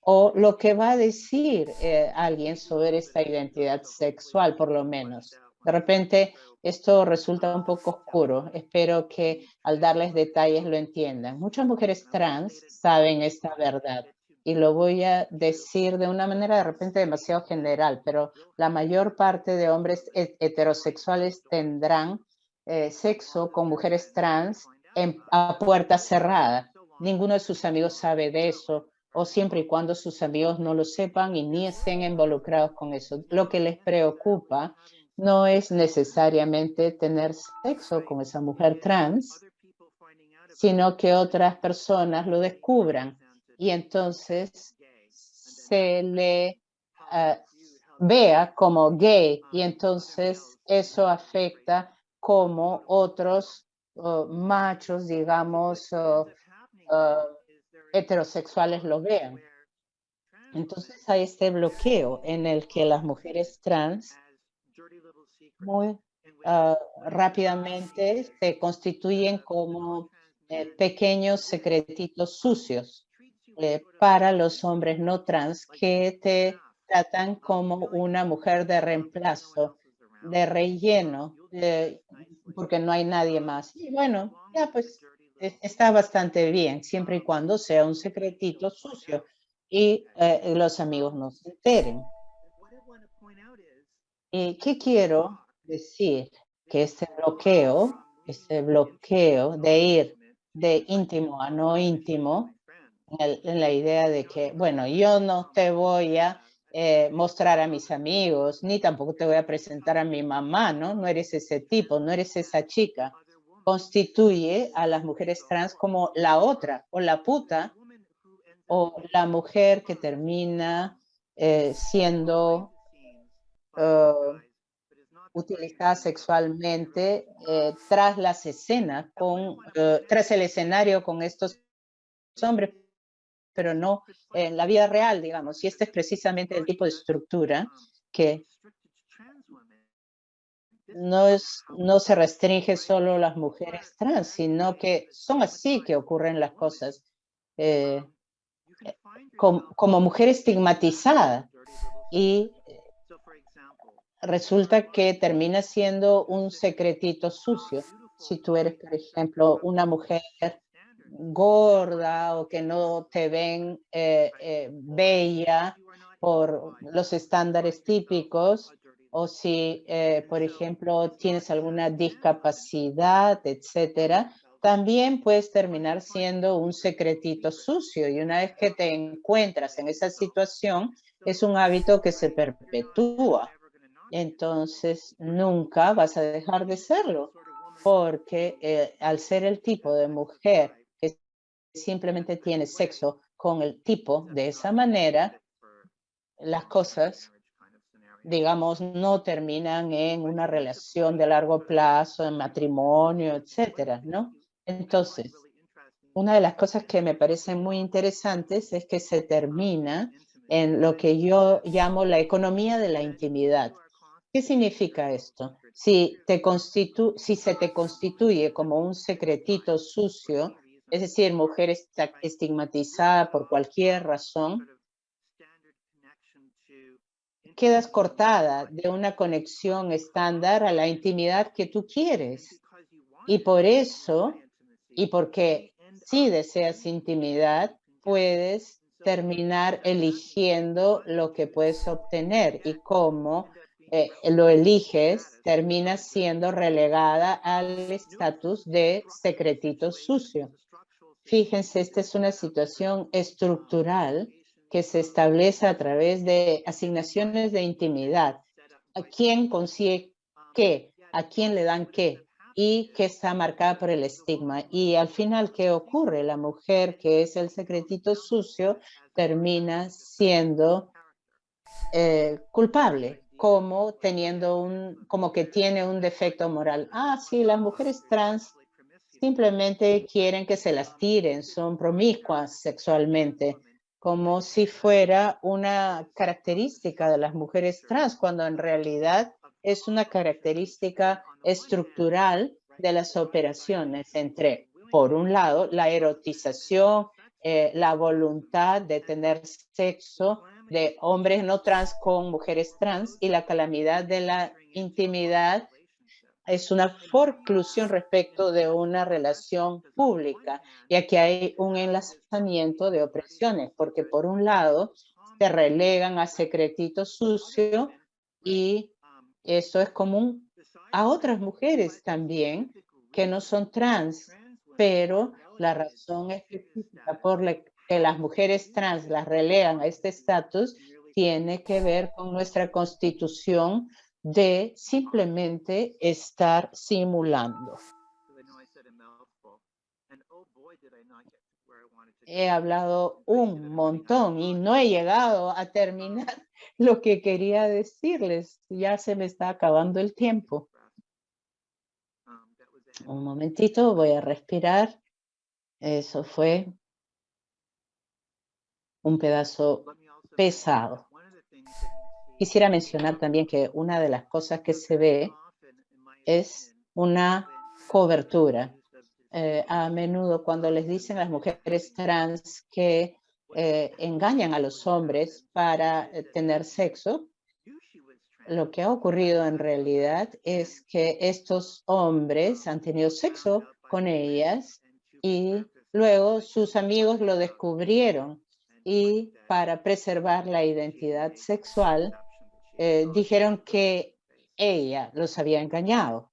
o lo que va a decir alguien sobre esta identidad sexual, por lo menos. De repente, esto resulta un poco oscuro. Espero que al darles detalles lo entiendan. Muchas mujeres trans saben esta verdad y lo voy a decir de una manera de repente demasiado general, pero la mayor parte de hombres heterosexuales tendrán sexo con mujeres trans a puerta cerrada. Ninguno de sus amigos sabe de eso o siempre y cuando sus amigos no lo sepan y ni estén involucrados con eso. Lo que les preocupa no es necesariamente tener sexo con esa mujer trans, sino que otras personas lo descubran y entonces se le vea como gay y entonces eso afecta como otros machos, digamos, heterosexuales lo vean. Entonces hay este bloqueo en el que las mujeres trans muy rápidamente se constituyen como pequeños secretitos sucios para los hombres no trans que te tratan como una mujer de reemplazo, de relleno, porque no hay nadie más. Y bueno, ya pues está bastante bien, siempre y cuando sea un secretito sucio y los amigos no se enteren. ¿Y qué quiero decir? Que este bloqueo de ir de íntimo a no íntimo, en la idea de que, bueno, yo no te voy a mostrar a mis amigos, ni tampoco te voy a presentar a mi mamá, ¿no? No eres ese tipo, no eres esa chica. Constituye a las mujeres trans como la otra, o la puta, o la mujer que termina siendo utilizada sexualmente tras las escenas, tras el escenario con estos hombres, pero no en la vida real, digamos. Y este es precisamente el tipo de estructura que no se restringe solo a las mujeres trans, sino que son así que ocurren las cosas. Como mujer estigmatizada y resulta que termina siendo un secretito sucio. Si tú eres, por ejemplo, una mujer gorda o que no te ven bella por los estándares típicos, o si, por ejemplo, tienes alguna discapacidad, etcétera, también puedes terminar siendo un secretito sucio. Y una vez que te encuentras en esa situación, es un hábito que se perpetúa. Entonces, nunca vas a dejar de serlo, porque al ser el tipo de mujer que simplemente tiene sexo con el tipo de esa manera, las cosas, digamos, no terminan en una relación de largo plazo, en matrimonio, etcétera, ¿no? Entonces, una de las cosas que me parecen muy interesantes es que se termina en lo que yo llamo la economía de la intimidad. ¿Qué significa esto? Si se te constituye como un secretito sucio, es decir, mujer estigmatizada por cualquier razón, quedas cortada de una conexión estándar a la intimidad que tú quieres. Y por eso, y porque si deseas intimidad, puedes terminar eligiendo lo que puedes obtener y cómo lo eliges, termina siendo relegada al estatus de secretito sucio. Fíjense, esta es una situación estructural que se establece a través de asignaciones de intimidad. ¿A quién consigue qué? ¿A quién le dan qué? Y que está marcada por el estigma. Y al final, ¿qué ocurre? La mujer que es el secretito sucio termina siendo culpable, como como que tiene un defecto moral. Ah, sí, las mujeres trans simplemente quieren que se las tiren, son promiscuas sexualmente, como si fuera una característica de las mujeres trans, cuando en realidad es una característica estructural de las operaciones entre, por un lado, la erotización, la voluntad de tener sexo de hombres no trans con mujeres trans y la calamidad de la intimidad es una forclusión respecto de una relación pública. Y aquí hay un enlazamiento de opresiones, porque por un lado se relegan a secretito sucio y eso es común a otras mujeres también que no son trans, pero la razón específica por la que las mujeres trans las relegan a este estatus tiene que ver con nuestra constitución de simplemente estar simulando. He hablado un montón y no he llegado a terminar lo que quería decirles. Ya se me está acabando el tiempo. Un momentito, voy a respirar. Eso fue un pedazo pesado. Quisiera mencionar también que una de las cosas que se ve es una cobertura. A menudo cuando les dicen a las mujeres trans que engañan a los hombres para tener sexo, lo que ha ocurrido en realidad es que estos hombres han tenido sexo con ellas y luego sus amigos lo descubrieron y para preservar la identidad sexual dijeron que ella los había engañado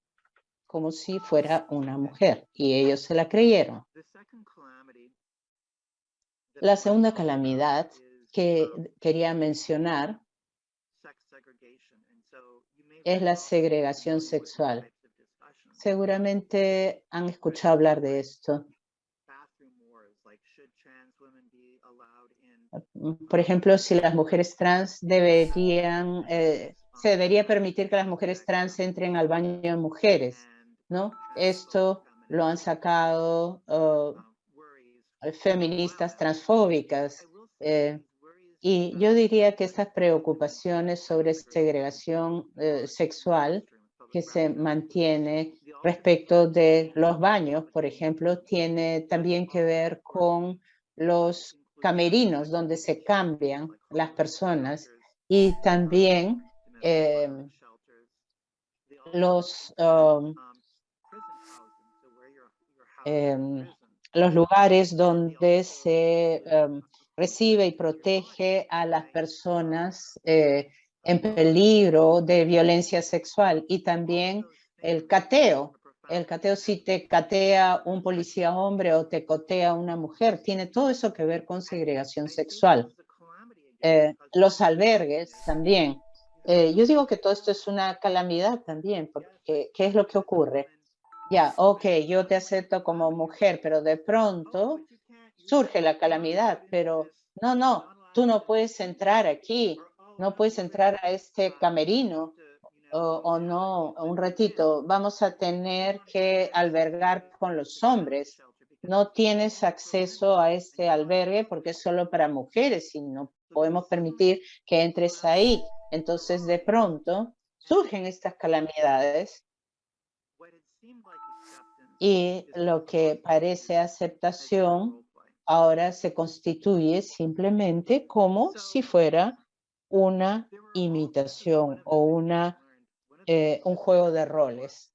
como si fuera una mujer y ellos se la creyeron. La segunda calamidad que quería mencionar es la segregación sexual. Seguramente han escuchado hablar de esto. Por ejemplo, si las mujeres trans deberían, se debería permitir que las mujeres trans entren al baño de mujeres, ¿no? Esto lo han sacado feministas transfóbicas. Y yo diría que estas preocupaciones sobre segregación sexual que se mantiene respecto de los baños, por ejemplo, tiene también que ver con los camerinos donde se cambian las personas y también los lugares donde se recibe y protege a las personas en peligro de violencia sexual y también el cateo. El cateo, si te catea un policía hombre o te cotea una mujer, tiene todo eso que ver con segregación sexual. Los albergues también. Yo digo que todo esto es una calamidad también, porque ¿qué es lo que ocurre? Ya, ok, yo te acepto como mujer, pero de pronto surge la calamidad, pero no, tú no puedes entrar aquí, no puedes entrar a este camerino o no, un ratito, vamos a tener que albergar con los hombres. No tienes acceso a este albergue porque es solo para mujeres y no podemos permitir que entres ahí. Entonces, de pronto, surgen estas calamidades y lo que parece aceptación ahora se constituye simplemente como si fuera una imitación o un juego de roles.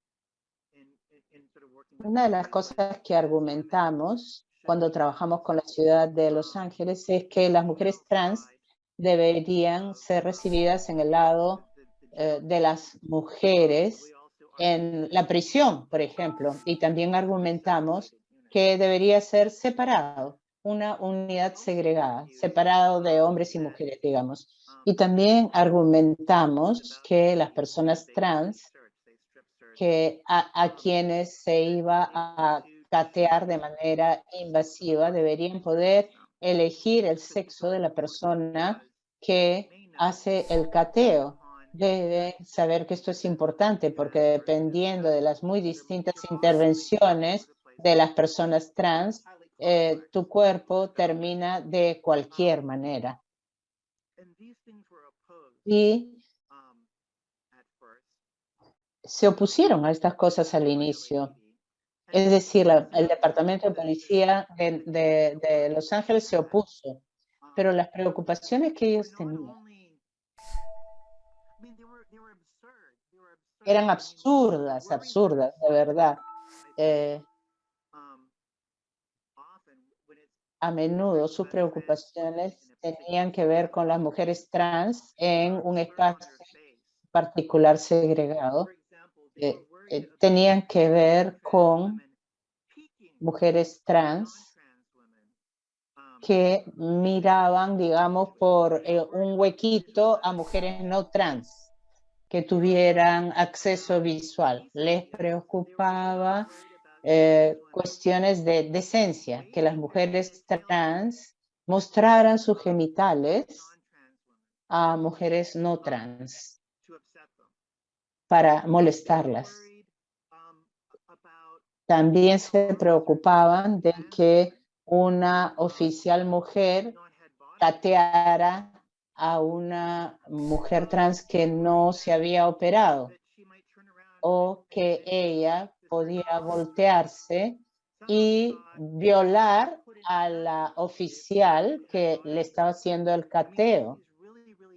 Una de las cosas que argumentamos cuando trabajamos con la ciudad de Los Ángeles es que las mujeres trans deberían ser recibidas en el lado de las mujeres en la prisión, por ejemplo, y también argumentamos que debería ser separado, una unidad segregada, separado de hombres y mujeres, digamos. Y también argumentamos que las personas trans, que a quienes se iba a catear de manera invasiva, deberían poder elegir el sexo de la persona que hace el cateo. Deben saber que esto es importante porque dependiendo de las muy distintas intervenciones de las personas trans, tu cuerpo termina de cualquier manera. Y se opusieron a estas cosas al inicio. Es decir, el Departamento de Policía de Los Ángeles se opuso, pero las preocupaciones que ellos tenían eran absurdas, de verdad. A menudo sus preocupaciones tenían que ver con las mujeres trans en un espacio particular segregado. Tenían que ver con mujeres trans que miraban, digamos, por un huequito a mujeres no trans que tuvieran acceso visual. Les preocupaba cuestiones de decencia, que las mujeres trans mostraran sus genitales a mujeres no trans para molestarlas. También se preocupaban de que una oficial mujer cateara a una mujer trans que no se había operado o que ella podía voltearse y violar a la oficial que le estaba haciendo el cateo,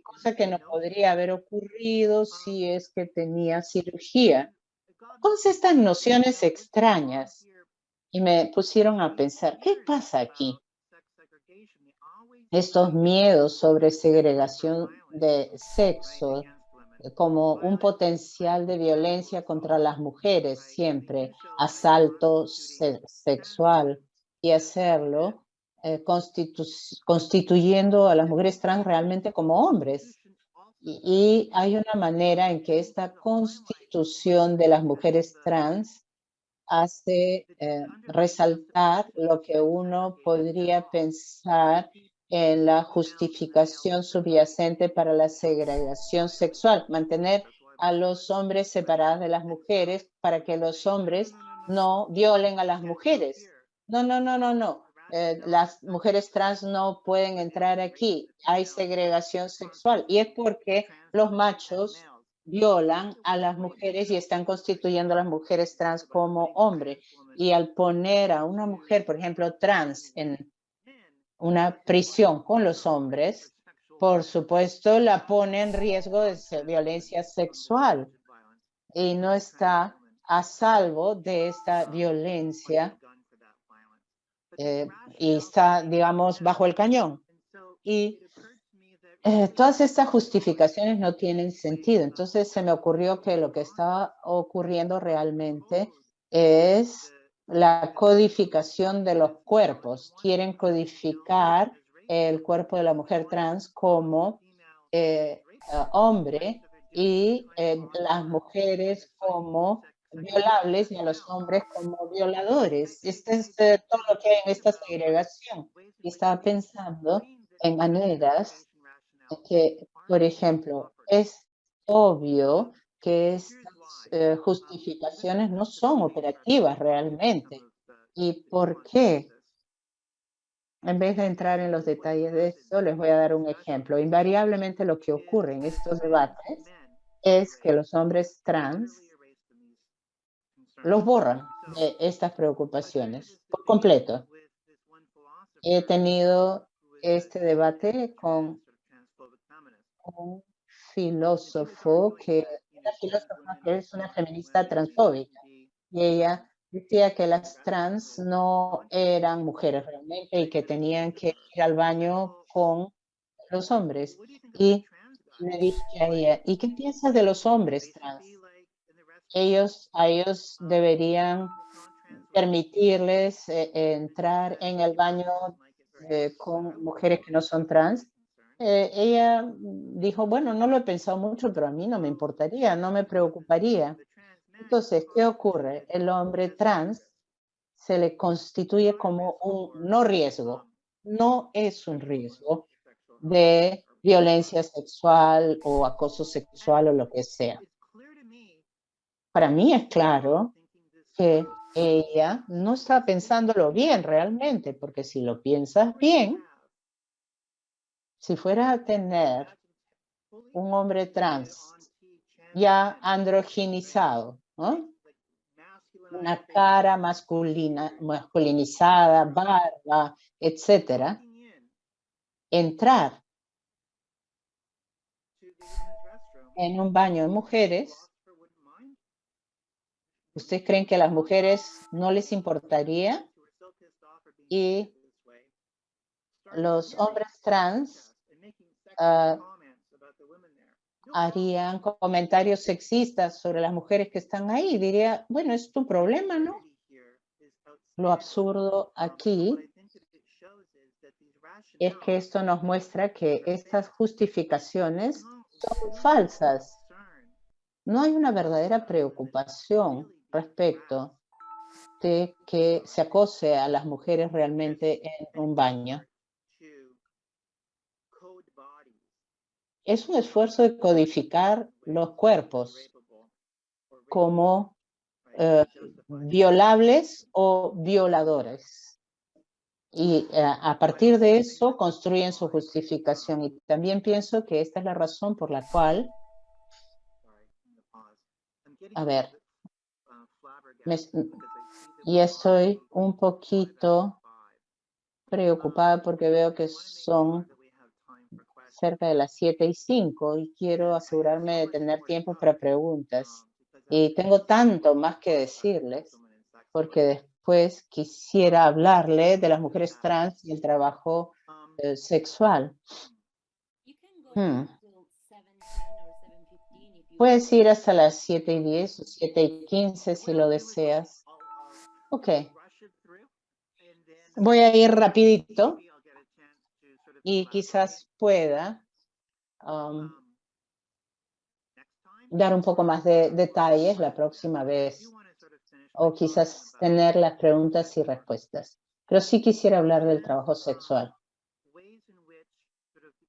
cosa que no podría haber ocurrido si es que tenía cirugía. Todas estas nociones extrañas y me pusieron a pensar, ¿qué pasa aquí? Estos miedos sobre segregación de sexo como un potencial de violencia contra las mujeres, siempre asalto sexual, y hacerlo constituyendo a las mujeres trans realmente como hombres. Y hay una manera en que esta constitución de las mujeres trans hace resaltar lo que uno podría pensar en la justificación subyacente para la segregación sexual, mantener a los hombres separados de las mujeres para que los hombres no violen a las mujeres. No, no, no, no, no. Las mujeres trans no pueden entrar aquí. Hay segregación sexual y es porque los machos violan a las mujeres y están constituyendo a las mujeres trans como hombre. Y al poner a una mujer, por ejemplo, trans en una prisión con los hombres, por supuesto, la pone en riesgo de violencia sexual y no está a salvo de esta violencia y está, digamos, bajo el cañón. Y todas estas justificaciones no tienen sentido. Entonces se me ocurrió que lo que estaba ocurriendo realmente es la codificación de los cuerpos. Quieren codificar el cuerpo de la mujer trans como hombre y las mujeres como violables y a los hombres como violadores. Este es todo lo que hay en esta segregación. Y estaba pensando en maneras que, por ejemplo, es obvio que estas justificaciones no son operativas realmente. ¿Y por qué? En vez de entrar en los detalles de esto, les voy a dar un ejemplo. Invariablemente lo que ocurre en estos debates es que los hombres trans los borran de estas preocupaciones por completo. He tenido este debate con un filósofo que es una feminista transfóbica y ella decía que las trans no eran mujeres realmente y que tenían que ir al baño con los hombres. Y le dije a ella, ¿y qué piensas de los hombres trans? A ellos deberían permitirles entrar en el baño con mujeres que no son trans. Ella dijo, bueno, no lo he pensado mucho, pero a mí no me importaría, no me preocuparía. Entonces, ¿qué ocurre? El hombre trans se le constituye como un no riesgo. No es un riesgo de violencia sexual o acoso sexual o lo que sea. Para mí es claro que ella no está pensándolo bien realmente, porque si lo piensas bien, si fuera a tener un hombre trans ya androgenizado, ¿no? Una cara masculinizada, barba, etcétera, entrar en un baño de mujeres, ¿ustedes creen que a las mujeres no les importaría? Y los hombres trans harían comentarios sexistas sobre las mujeres que están ahí. Diría, bueno, es tu problema, ¿no? Lo absurdo aquí es que esto nos muestra que estas justificaciones son falsas. No hay una verdadera preocupación respecto de que se acose a las mujeres realmente en un baño. Es un esfuerzo de codificar los cuerpos como violables o violadores. Y a partir de eso construyen su justificación. Y también pienso que esta es la razón por la cual, Y estoy un poquito preocupada porque veo que son cerca de las 7:05 y quiero asegurarme de tener tiempo para preguntas. Y tengo tanto más que decirles, porque después quisiera hablarle de las mujeres trans y el trabajo sexual. Puedes ir hasta las 7:10 o 7:15 si lo deseas. Ok. Voy a ir rapidito y quizás pueda dar un poco más de detalles la próxima vez, o quizás tener las preguntas y respuestas. Pero sí quisiera hablar del trabajo sexual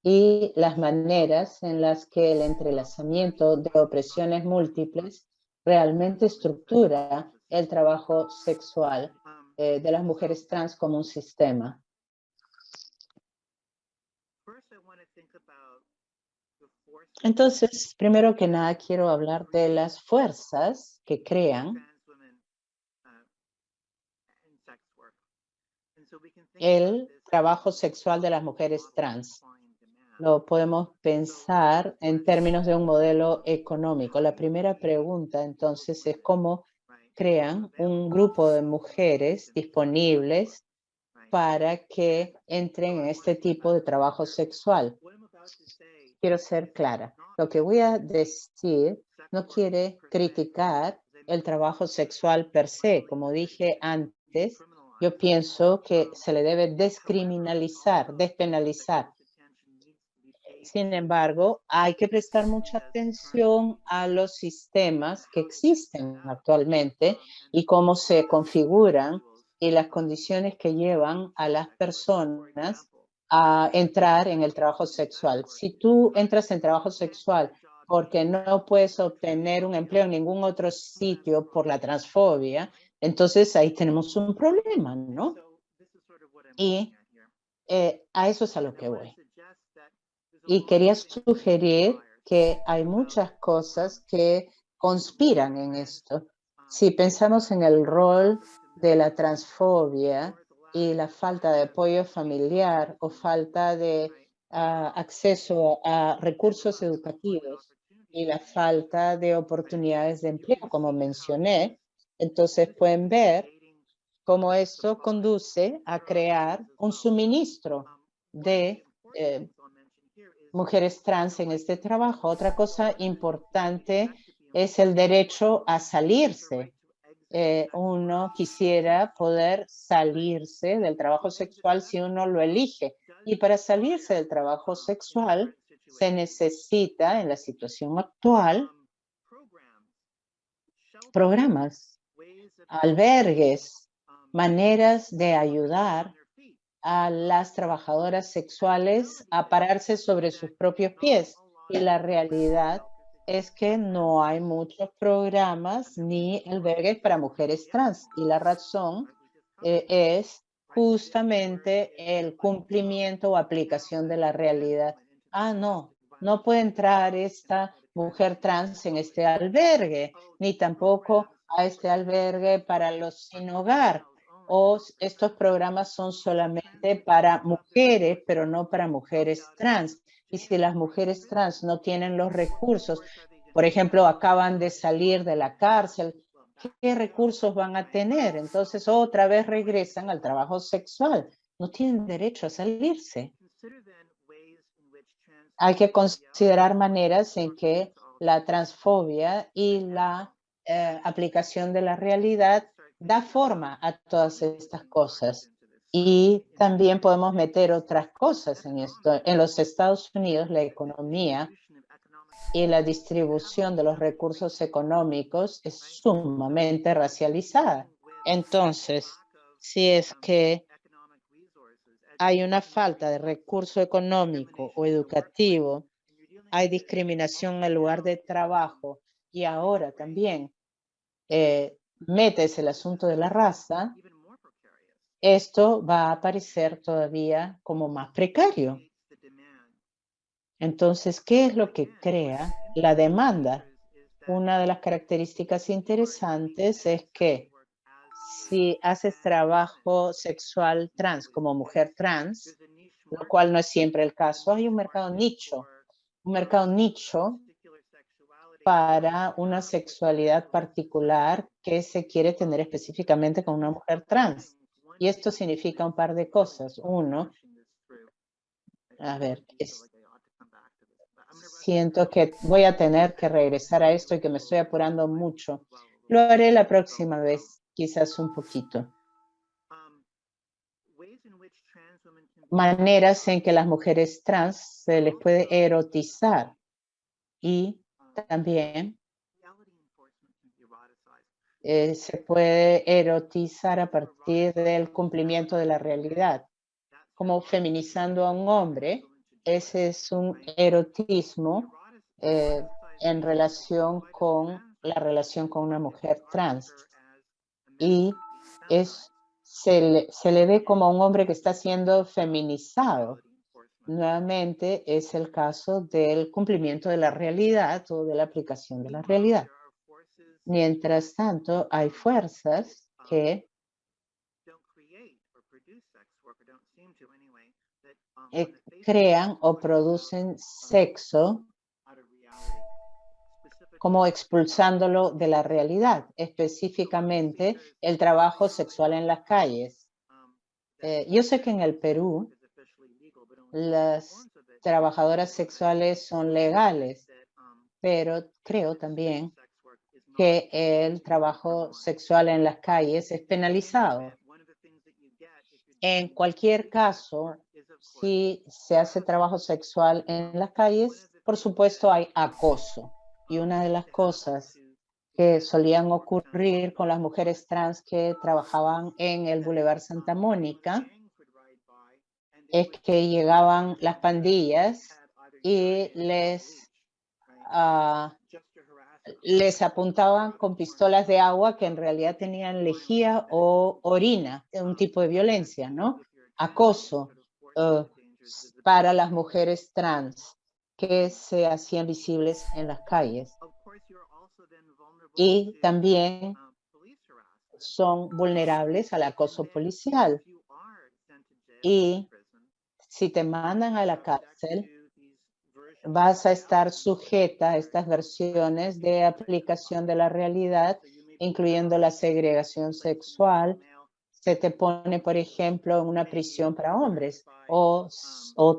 y las maneras en las que el entrelazamiento de opresiones múltiples realmente estructura el trabajo sexual de las mujeres trans como un sistema. Entonces, primero que nada, quiero hablar de las fuerzas que crean el trabajo sexual de las mujeres trans. Lo podemos pensar en términos de un modelo económico. La primera pregunta, entonces, es cómo crean un grupo de mujeres disponibles para que entren en este tipo de trabajo sexual. Quiero ser clara. Lo que voy a decir no quiere criticar el trabajo sexual per se. Como dije antes, yo pienso que se le debe descriminalizar, despenalizar. Sin embargo, hay que prestar mucha atención a los sistemas que existen actualmente y cómo se configuran y las condiciones que llevan a las personas a entrar en el trabajo sexual. Si tú entras en trabajo sexual porque no puedes obtener un empleo en ningún otro sitio por la transfobia, entonces ahí tenemos un problema, ¿no? Y a eso es a lo que voy. Y quería sugerir que hay muchas cosas que conspiran en esto. Si pensamos en el rol de la transfobia y la falta de apoyo familiar o falta de acceso a recursos educativos y la falta de oportunidades de empleo, como mencioné, entonces pueden ver cómo esto conduce a crear un suministro de mujeres trans en este trabajo. Otra cosa importante es el derecho a salirse. Uno quisiera poder salirse del trabajo sexual si uno lo elige. Y para salirse del trabajo sexual se necesita, en la situación actual, programas, albergues, maneras de ayudar a las trabajadoras sexuales a pararse sobre sus propios pies. Y la realidad es que no hay muchos programas ni albergues para mujeres trans. Y la razón es justamente el cumplimiento o aplicación de la realidad. No puede entrar esta mujer trans en este albergue, ni tampoco a este albergue para los sin hogar. O estos programas son solamente para mujeres, pero no para mujeres trans. Y si las mujeres trans no tienen los recursos, por ejemplo, acaban de salir de la cárcel, ¿qué recursos van a tener? Entonces otra vez regresan al trabajo sexual. No tienen derecho a salirse. Hay que considerar maneras en que la transfobia y la aplicación de la realidad da forma a todas estas cosas. Y también podemos meter otras cosas en esto. En los Estados Unidos, la economía y la distribución de los recursos económicos es sumamente racializada. Entonces, si es que hay una falta de recurso económico o educativo, hay discriminación en el lugar de trabajo y ahora también metes el asunto de la raza, esto va a aparecer todavía como más precario. Entonces, ¿qué es lo que crea la demanda? Una de las características interesantes es que si haces trabajo sexual trans como mujer trans, lo cual no es siempre el caso, hay un mercado nicho para una sexualidad particular que se quiere tener específicamente con una mujer trans. Y esto significa un par de cosas. Uno, a ver, siento que voy a tener que regresar a esto y que me estoy apurando mucho. Lo haré la próxima vez, quizás un poquito. Maneras en que las mujeres trans se les puede erotizar y también se puede erotizar a partir del cumplimiento de la realidad, como feminizando a un hombre. Ese es un erotismo en relación con la relación con una mujer trans. Y se le ve como a un hombre que está siendo feminizado. Nuevamente es el caso del cumplimiento de la realidad o de la aplicación de la realidad. Mientras tanto, hay fuerzas que crean o producen sexo como expulsándolo de la realidad, específicamente el trabajo sexual en las calles. Yo sé que en el Perú las trabajadoras sexuales son legales, pero creo también que el trabajo sexual en las calles es penalizado. En cualquier caso, si se hace trabajo sexual en las calles, por supuesto hay acoso. Y una de las cosas que solían ocurrir con las mujeres trans que trabajaban en el Boulevard Santa Mónica es que llegaban las pandillas y les apuntaban con pistolas de agua que en realidad tenían lejía o orina, un tipo de violencia, ¿no? Acoso para las mujeres trans que se hacían visibles en las calles. Y también son vulnerables al acoso policial. Y si te mandan a la cárcel, vas a estar sujeta a estas versiones de aplicación de la realidad, incluyendo la segregación sexual. Se te pone, por ejemplo, en una prisión para hombres o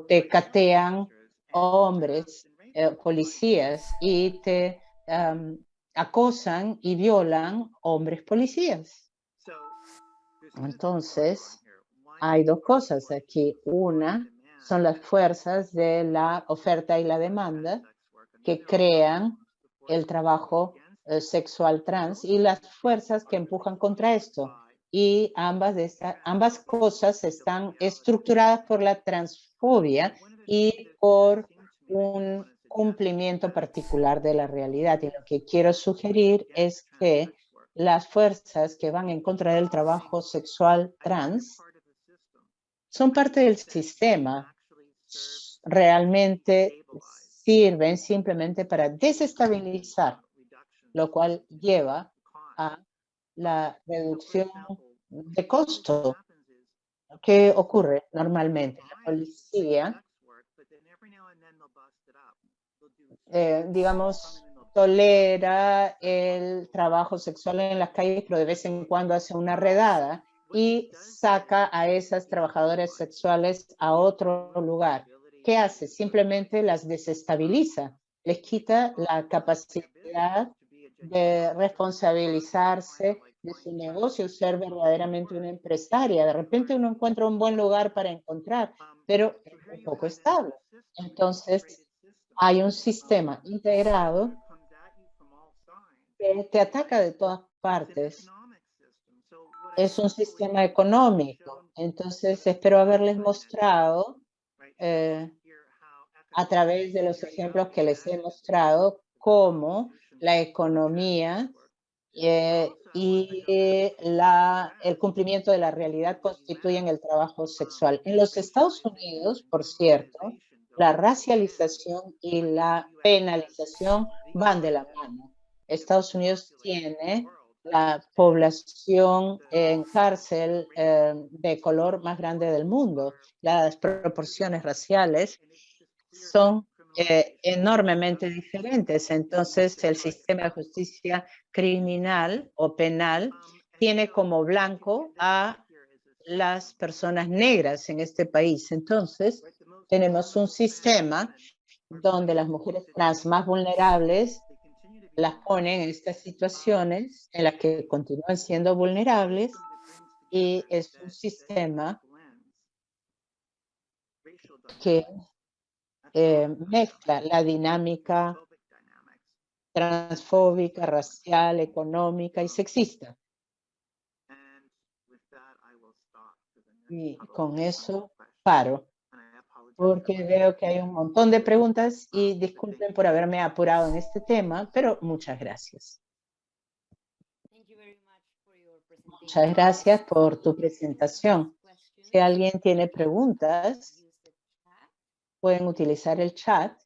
te catean hombres, policías, y te acosan y violan hombres policías. Entonces, hay dos cosas aquí. Una son las fuerzas de la oferta y la demanda que crean el trabajo sexual trans y las fuerzas que empujan contra esto. Y ambas cosas están estructuradas por la transfobia y por un cumplimiento particular de la realidad. Y lo que quiero sugerir es que las fuerzas que van en contra del trabajo sexual trans son parte del sistema. Realmente sirven simplemente para desestabilizar, lo cual lleva a la reducción de costo. ¿Qué ocurre normalmente? La policía, digamos, tolera el trabajo sexual en las calles, pero de vez en cuando hace una redada y saca a esas trabajadoras sexuales a otro lugar. ¿Qué hace? Simplemente las desestabiliza, les quita la capacidad de responsabilizarse de su negocio, ser verdaderamente una empresaria. De repente uno encuentra un buen lugar para encontrar, pero es un poco estable. Entonces, hay un sistema integrado que te ataca de todas partes. Es un sistema económico. Entonces, espero haberles mostrado a través de los ejemplos que les he mostrado cómo la economía y el cumplimiento de la realidad constituyen el trabajo sexual. En los Estados Unidos, por cierto, la racialización y la penalización van de la mano. Estados Unidos tiene la población en cárcel de color más grande del mundo. Las proporciones raciales son enormemente diferentes. Entonces, el sistema de justicia criminal o penal tiene como blanco a las personas negras en este país. Entonces, tenemos un sistema donde las mujeres trans más vulnerables las ponen en estas situaciones en las que continúan siendo vulnerables, y es un sistema que mezcla la dinámica transfóbica, racial, económica y sexista. Y con eso paro, porque veo que hay un montón de preguntas y disculpen por haberme apurado en este tema, pero muchas gracias. Muchas gracias por tu presentación. Si alguien tiene preguntas, pueden utilizar el chat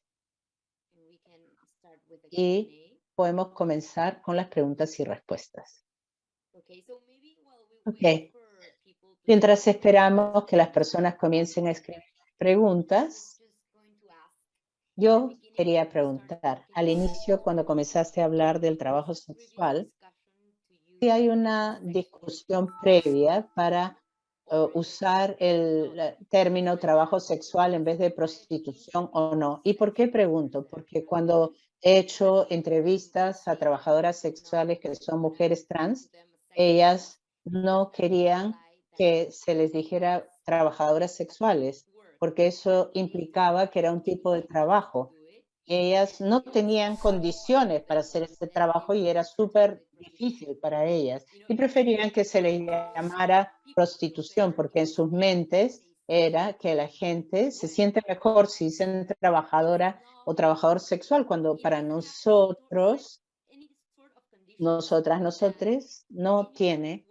y podemos comenzar con las preguntas y respuestas. Ok. Mientras esperamos que las personas comiencen a escribir preguntas, yo quería preguntar, al inicio, cuando comenzaste a hablar del trabajo sexual, si hay una discusión previa para usar el término trabajo sexual en vez de prostitución o no. ¿Y por qué pregunto? Porque cuando he hecho entrevistas a trabajadoras sexuales que son mujeres trans, ellas no querían que se les dijera trabajadoras sexuales, porque eso implicaba que era un tipo de trabajo. Ellas no tenían condiciones para hacer este trabajo y era súper difícil para ellas. Y preferían que se les llamara prostitución, porque en sus mentes era que la gente se siente mejor si dicen trabajadora o trabajador sexual, cuando para nosotros, nosotres, no tiene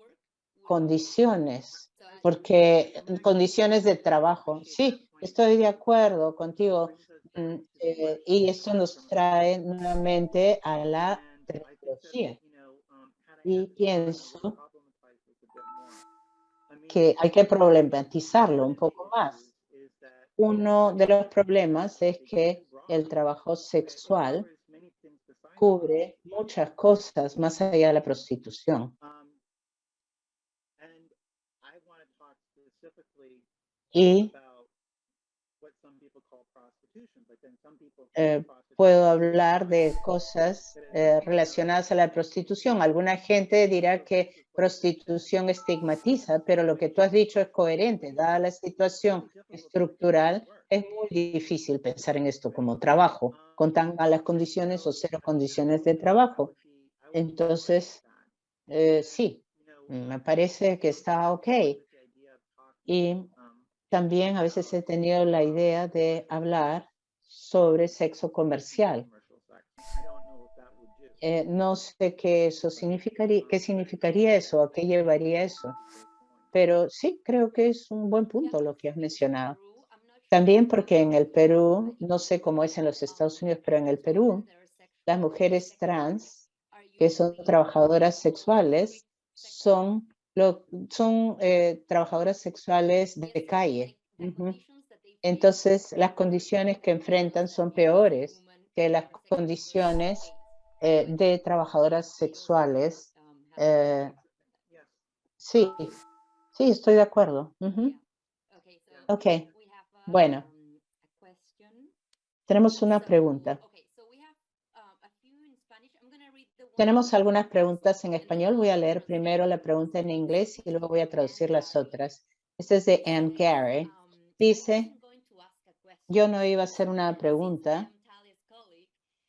condiciones, porque condiciones de trabajo. Sí, estoy de acuerdo contigo. Y esto nos trae nuevamente a la tecnología. Y pienso que hay que problematizarlo un poco más. Uno de los problemas es que el trabajo sexual cubre muchas cosas más allá de la prostitución. Y puedo hablar de cosas relacionadas a la prostitución. Alguna gente dirá que prostitución estigmatiza, pero lo que tú has dicho es coherente. Dada la situación estructural, es muy difícil pensar en esto como trabajo, con tan malas condiciones o cero condiciones de trabajo. Entonces, sí, me parece que está ok. Y también a veces he tenido la idea de hablar sobre sexo comercial. No sé qué significaría eso, a qué llevaría eso. Pero sí, creo que es un buen punto lo que has mencionado. También porque en el Perú, no sé cómo es en los Estados Unidos, pero en el Perú, las mujeres trans, que son trabajadoras sexuales, son trabajadoras sexuales de calle. Entonces, las condiciones que enfrentan son peores que las condiciones de trabajadoras sexuales. Sí, sí, estoy de acuerdo. Ok, bueno, tenemos una pregunta. Tenemos algunas preguntas en español. Voy a leer primero la pregunta en inglés y luego voy a traducir las otras. Esta es de Ann Gary. Dice, yo no iba a hacer una pregunta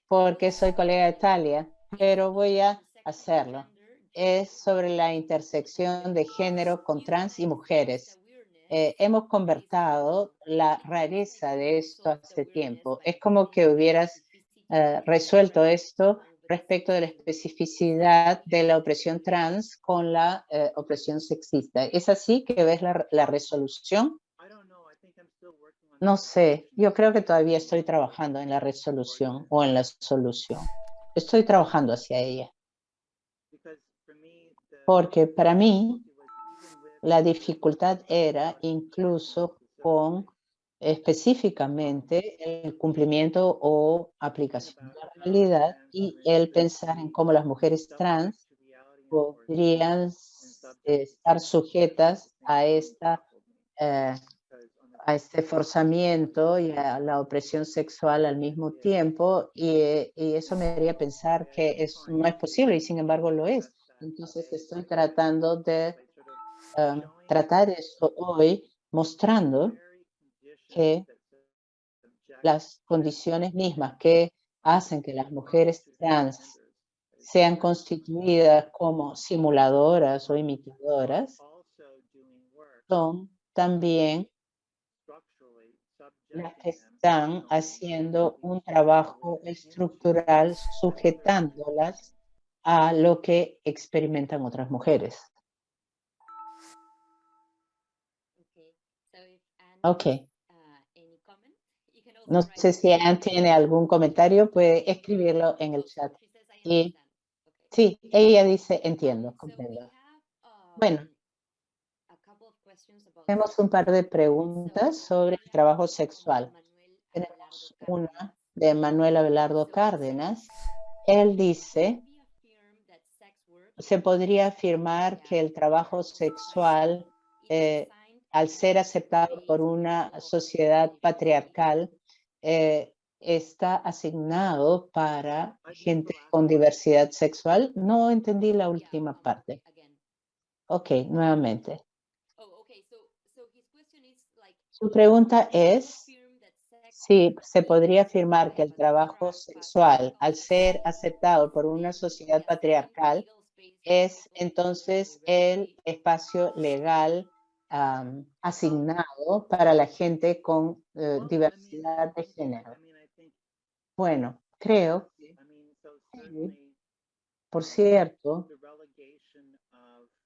porque soy colega de Talia, pero voy a hacerlo. Es sobre la intersección de género con trans y mujeres. Hemos conversado la rareza de esto hace tiempo. Es como que hubieras resuelto esto respecto de la especificidad de la opresión trans con la opresión sexista. ¿Es así que ves la resolución? No sé, yo creo que todavía estoy trabajando en la resolución o en la solución. estoy trabajando hacia ella. because for me, Porque para mí la dificultad era incluso con específicamente el cumplimiento o aplicación de la realidad y el pensar en cómo las mujeres trans podrían estar sujetas eh, a este forzamiento y a la opresión sexual al mismo tiempo, y eso me haría pensar que no es posible y sin embargo lo es. Entonces estoy tratando de tratar eso hoy, mostrando que las condiciones mismas que hacen que las mujeres trans sean constituidas como simuladoras o imitadoras son también las que están haciendo un trabajo estructural sujetándolas a lo que experimentan otras mujeres. Ok. No sé si Anne tiene algún comentario, puede escribirlo en el chat. Y sí, ella dice, entiendo, comprendo. Bueno, tenemos un par de preguntas sobre el trabajo sexual. Tenemos una de Manuel Abelardo Cárdenas. Él dice, se podría afirmar que el trabajo sexual, al ser aceptado por una sociedad patriarcal, está asignado para gente con diversidad sexual. No entendí la última parte. Ok, nuevamente. Su pregunta es si se podría afirmar que el trabajo sexual, al ser aceptado por una sociedad patriarcal, es entonces el espacio legal asignado para la gente con diversidad de género. Bueno, creo que, por cierto,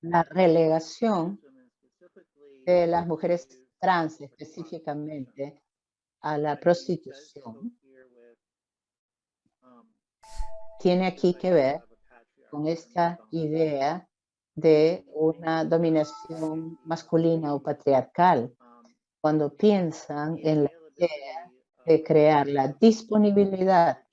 la relegación de las mujeres trans específicamente a la prostitución tiene aquí que ver con esta idea de una dominación masculina o patriarcal. Cuando piensan en la idea de crear la disponibilidad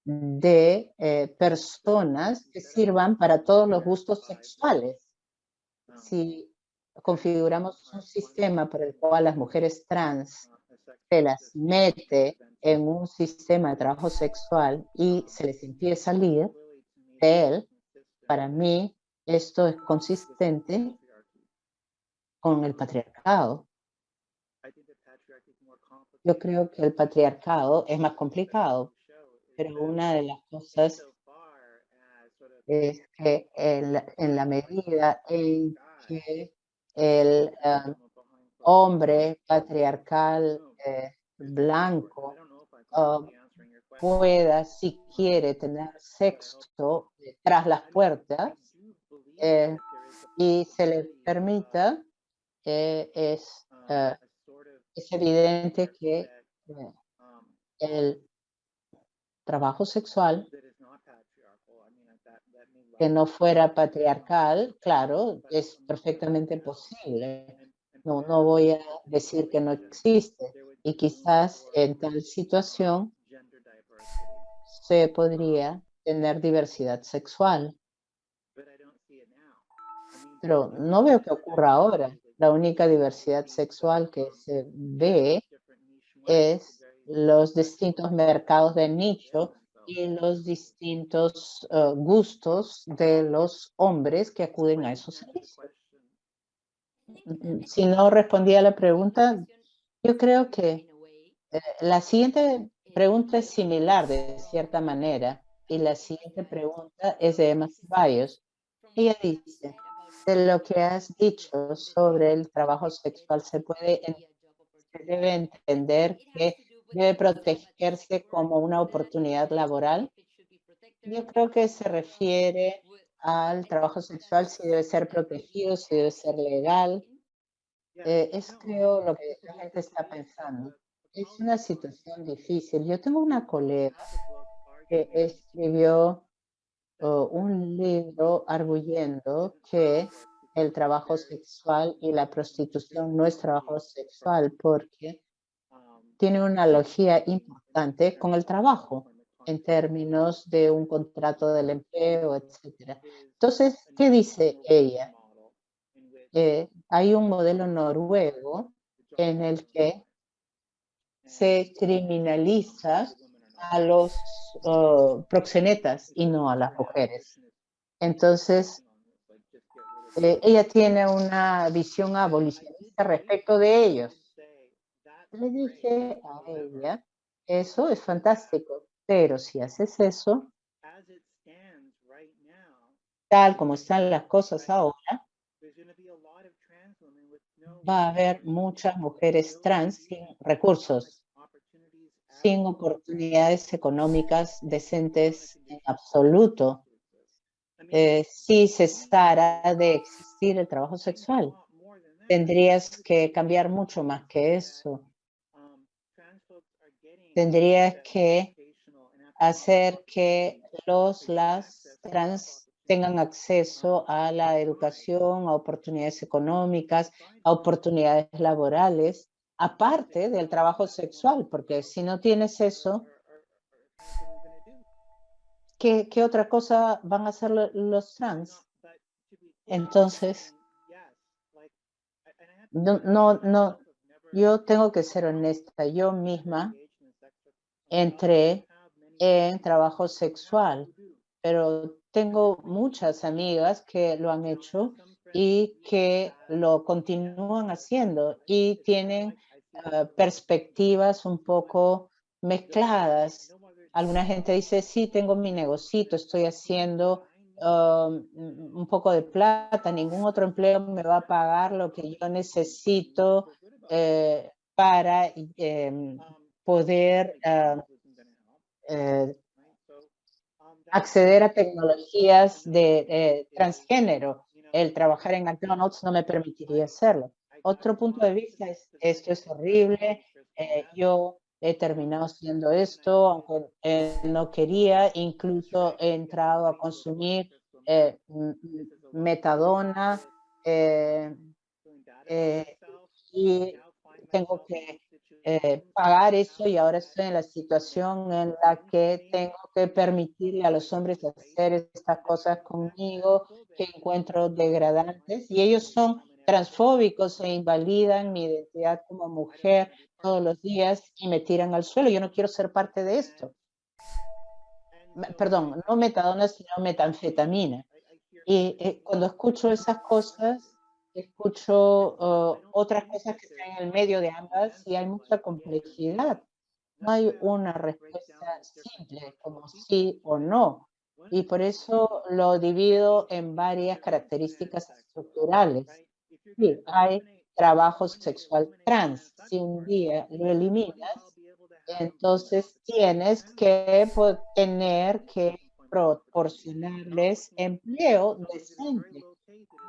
de personas que sirvan para todos los gustos sexuales. Si configuramos un sistema por el cual las mujeres trans se las mete en un sistema de trabajo sexual y se les impide salir de él, para mí esto es consistente con el patriarcado. Yo creo que el patriarcado es más complicado, pero una de las cosas es que en la medida en que el hombre patriarcal blanco pueda, si quiere, tener sexo tras las puertas y se le permita, es evidente que el trabajo sexual que no fuera patriarcal, claro, es perfectamente posible. No voy a decir que no existe. Y quizás en tal situación se podría tener diversidad sexual. Pero no veo que ocurra ahora. La única diversidad sexual que se ve es los distintos mercados de nicho y los distintos gustos de los hombres que acuden a esos servicios. Si no respondía a la pregunta, yo creo que la siguiente pregunta es similar de cierta manera, y la siguiente pregunta es de Emma Ceballos. Ella dice, de lo que has dicho sobre el trabajo sexual, se debe entender que debe protegerse como una oportunidad laboral. Yo creo que se refiere al trabajo sexual, si debe ser protegido, si debe ser legal. Es creo lo que la gente está pensando. Es una situación difícil. Yo tengo una colega que escribió un libro arguyendo que el trabajo sexual y la prostitución no es trabajo sexual porque tiene una analogía importante con el trabajo en términos de un contrato del empleo, etcétera. Entonces, ¿qué dice ella? Hay un modelo noruego en el que se criminaliza a los proxenetas y no a las mujeres. Entonces, ella tiene una visión abolicionista respecto de ellos. Le dije a ella, eso es fantástico, pero si haces eso, tal como están las cosas ahora, va a haber muchas mujeres trans sin recursos, sin oportunidades económicas decentes en absoluto. Si cesara de existir el trabajo sexual, tendrías que cambiar mucho más que eso. Tendrías que hacer que las trans tengan acceso a la educación, a oportunidades económicas, a oportunidades laborales, aparte del trabajo sexual, porque si no tienes eso, ¿qué otra cosa van a hacer los trans? Entonces, no, yo tengo que ser honesta, yo misma entré en trabajo sexual, pero tengo muchas amigas que lo han hecho y que lo continúan haciendo y tienen perspectivas un poco mezcladas. Alguna gente dice, sí, tengo mi negocito, estoy haciendo un poco de plata, ningún otro empleo me va a pagar lo que yo necesito para poder acceder a tecnologías de transgénero. El trabajar en McDonald's no me permitiría hacerlo. Otro punto de vista es, esto es horrible, yo he terminado haciendo esto, aunque no quería, incluso he entrado a consumir metadona y tengo que pagar eso y ahora estoy en la situación en la que tengo que permitirle a los hombres hacer estas cosas conmigo que encuentro degradantes y ellos son transfóbicos e invalidan mi identidad como mujer todos los días y me tiran al suelo. Yo no quiero ser parte de esto. Perdón, no metadona, sino metanfetamina. Y cuando escucho esas cosas, escucho otras cosas que están en el medio de ambas y hay mucha complejidad. No hay una respuesta simple como sí o no. Y por eso lo divido en varias características estructurales. Sí, hay trabajo sexual trans. Si un día lo eliminas, entonces tienes que tener que proporcionarles empleo decente,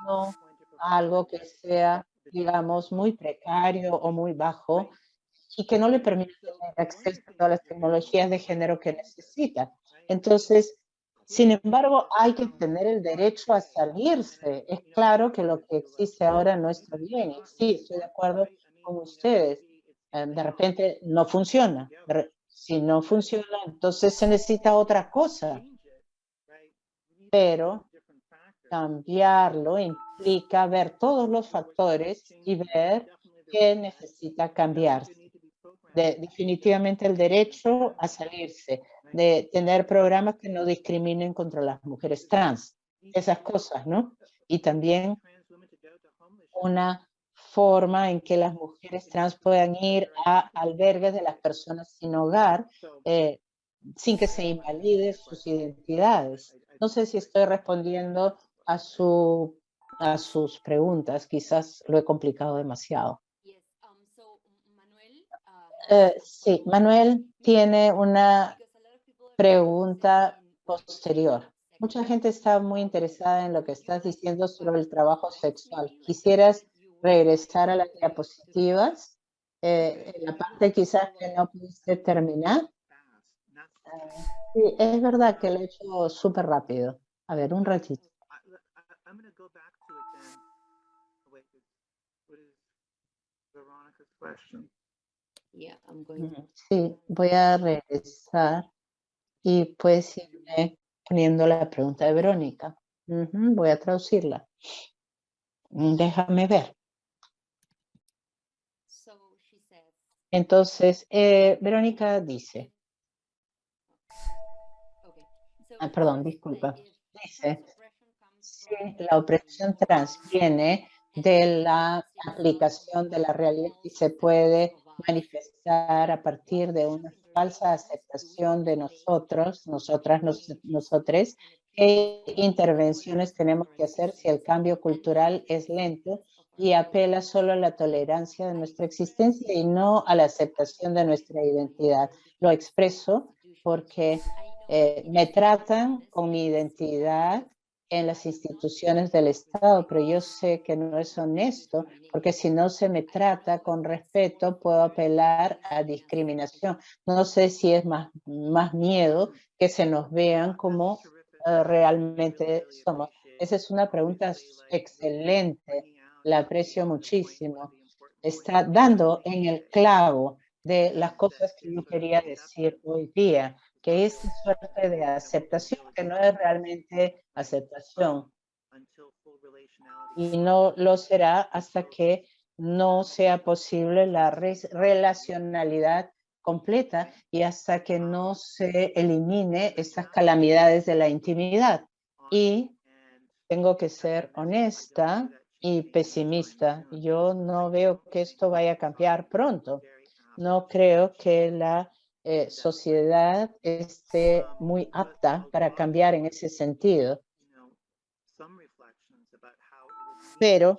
no algo que sea, digamos, muy precario o muy bajo y que no le permita tener acceso a todas las tecnologías de género que necesita. Entonces, sin embargo, hay que tener el derecho a salirse. Es claro que lo que existe ahora no está bien. Sí, estoy de acuerdo con ustedes. De repente no funciona. Si no funciona, entonces se necesita otra cosa. Pero cambiarlo implica ver todos los factores y ver qué necesita cambiarse. Definitivamente el derecho a salirse, de tener programas que no discriminen contra las mujeres trans, esas cosas, ¿no? Y también una forma en que las mujeres trans puedan ir a albergues de las personas sin hogar sin que se invaliden sus identidades. No sé si estoy respondiendo a sus preguntas, quizás lo he complicado demasiado. Sí, Manuel tiene una pregunta posterior. Mucha gente está muy interesada en lo que estás diciendo sobre el trabajo sexual. ¿Quisieras regresar a las diapositivas? En la parte quizás que no pudiste terminar. Sí, es verdad que lo he hecho súper rápido. A ver, un ratito. I'm going to go back to it then. Wait, what is Veronica's question? Yeah, I'm going. Sí, voy a regresar y puedes irme poniendo la pregunta de Verónica. Voy a traducirla. Déjame ver. So she says, Entonces, Verónica dice, okay. So perdón, she says disculpa. that if Dice, trans oppression comes si from la opresión trans viene de la manifests itself aplicación de la realidad y se puede manifestar a partir de una falsa aceptación de nosotros, nosotras, nosotres, ¿qué intervenciones tenemos que hacer si el cambio cultural es lento y apela solo a la tolerancia de nuestra existencia y no a la aceptación de nuestra identidad? Lo expreso porque me tratan con mi identidad en las instituciones del Estado, pero yo sé que no es honesto, porque si no se me trata con respeto, puedo apelar a discriminación. No sé si es más miedo que se nos vean como realmente somos. Esa es una pregunta excelente, la aprecio muchísimo. Está dando en el clavo de las cosas que yo quería decir hoy día, que es suerte de aceptación, que no es realmente aceptación. Y no lo será hasta que no sea posible la relacionalidad completa y hasta que no se elimine estas calamidades de la intimidad. Y tengo que ser honesta y pesimista. Yo no veo que esto vaya a cambiar pronto. No creo que la sociedad esté muy apta para cambiar en ese sentido. Pero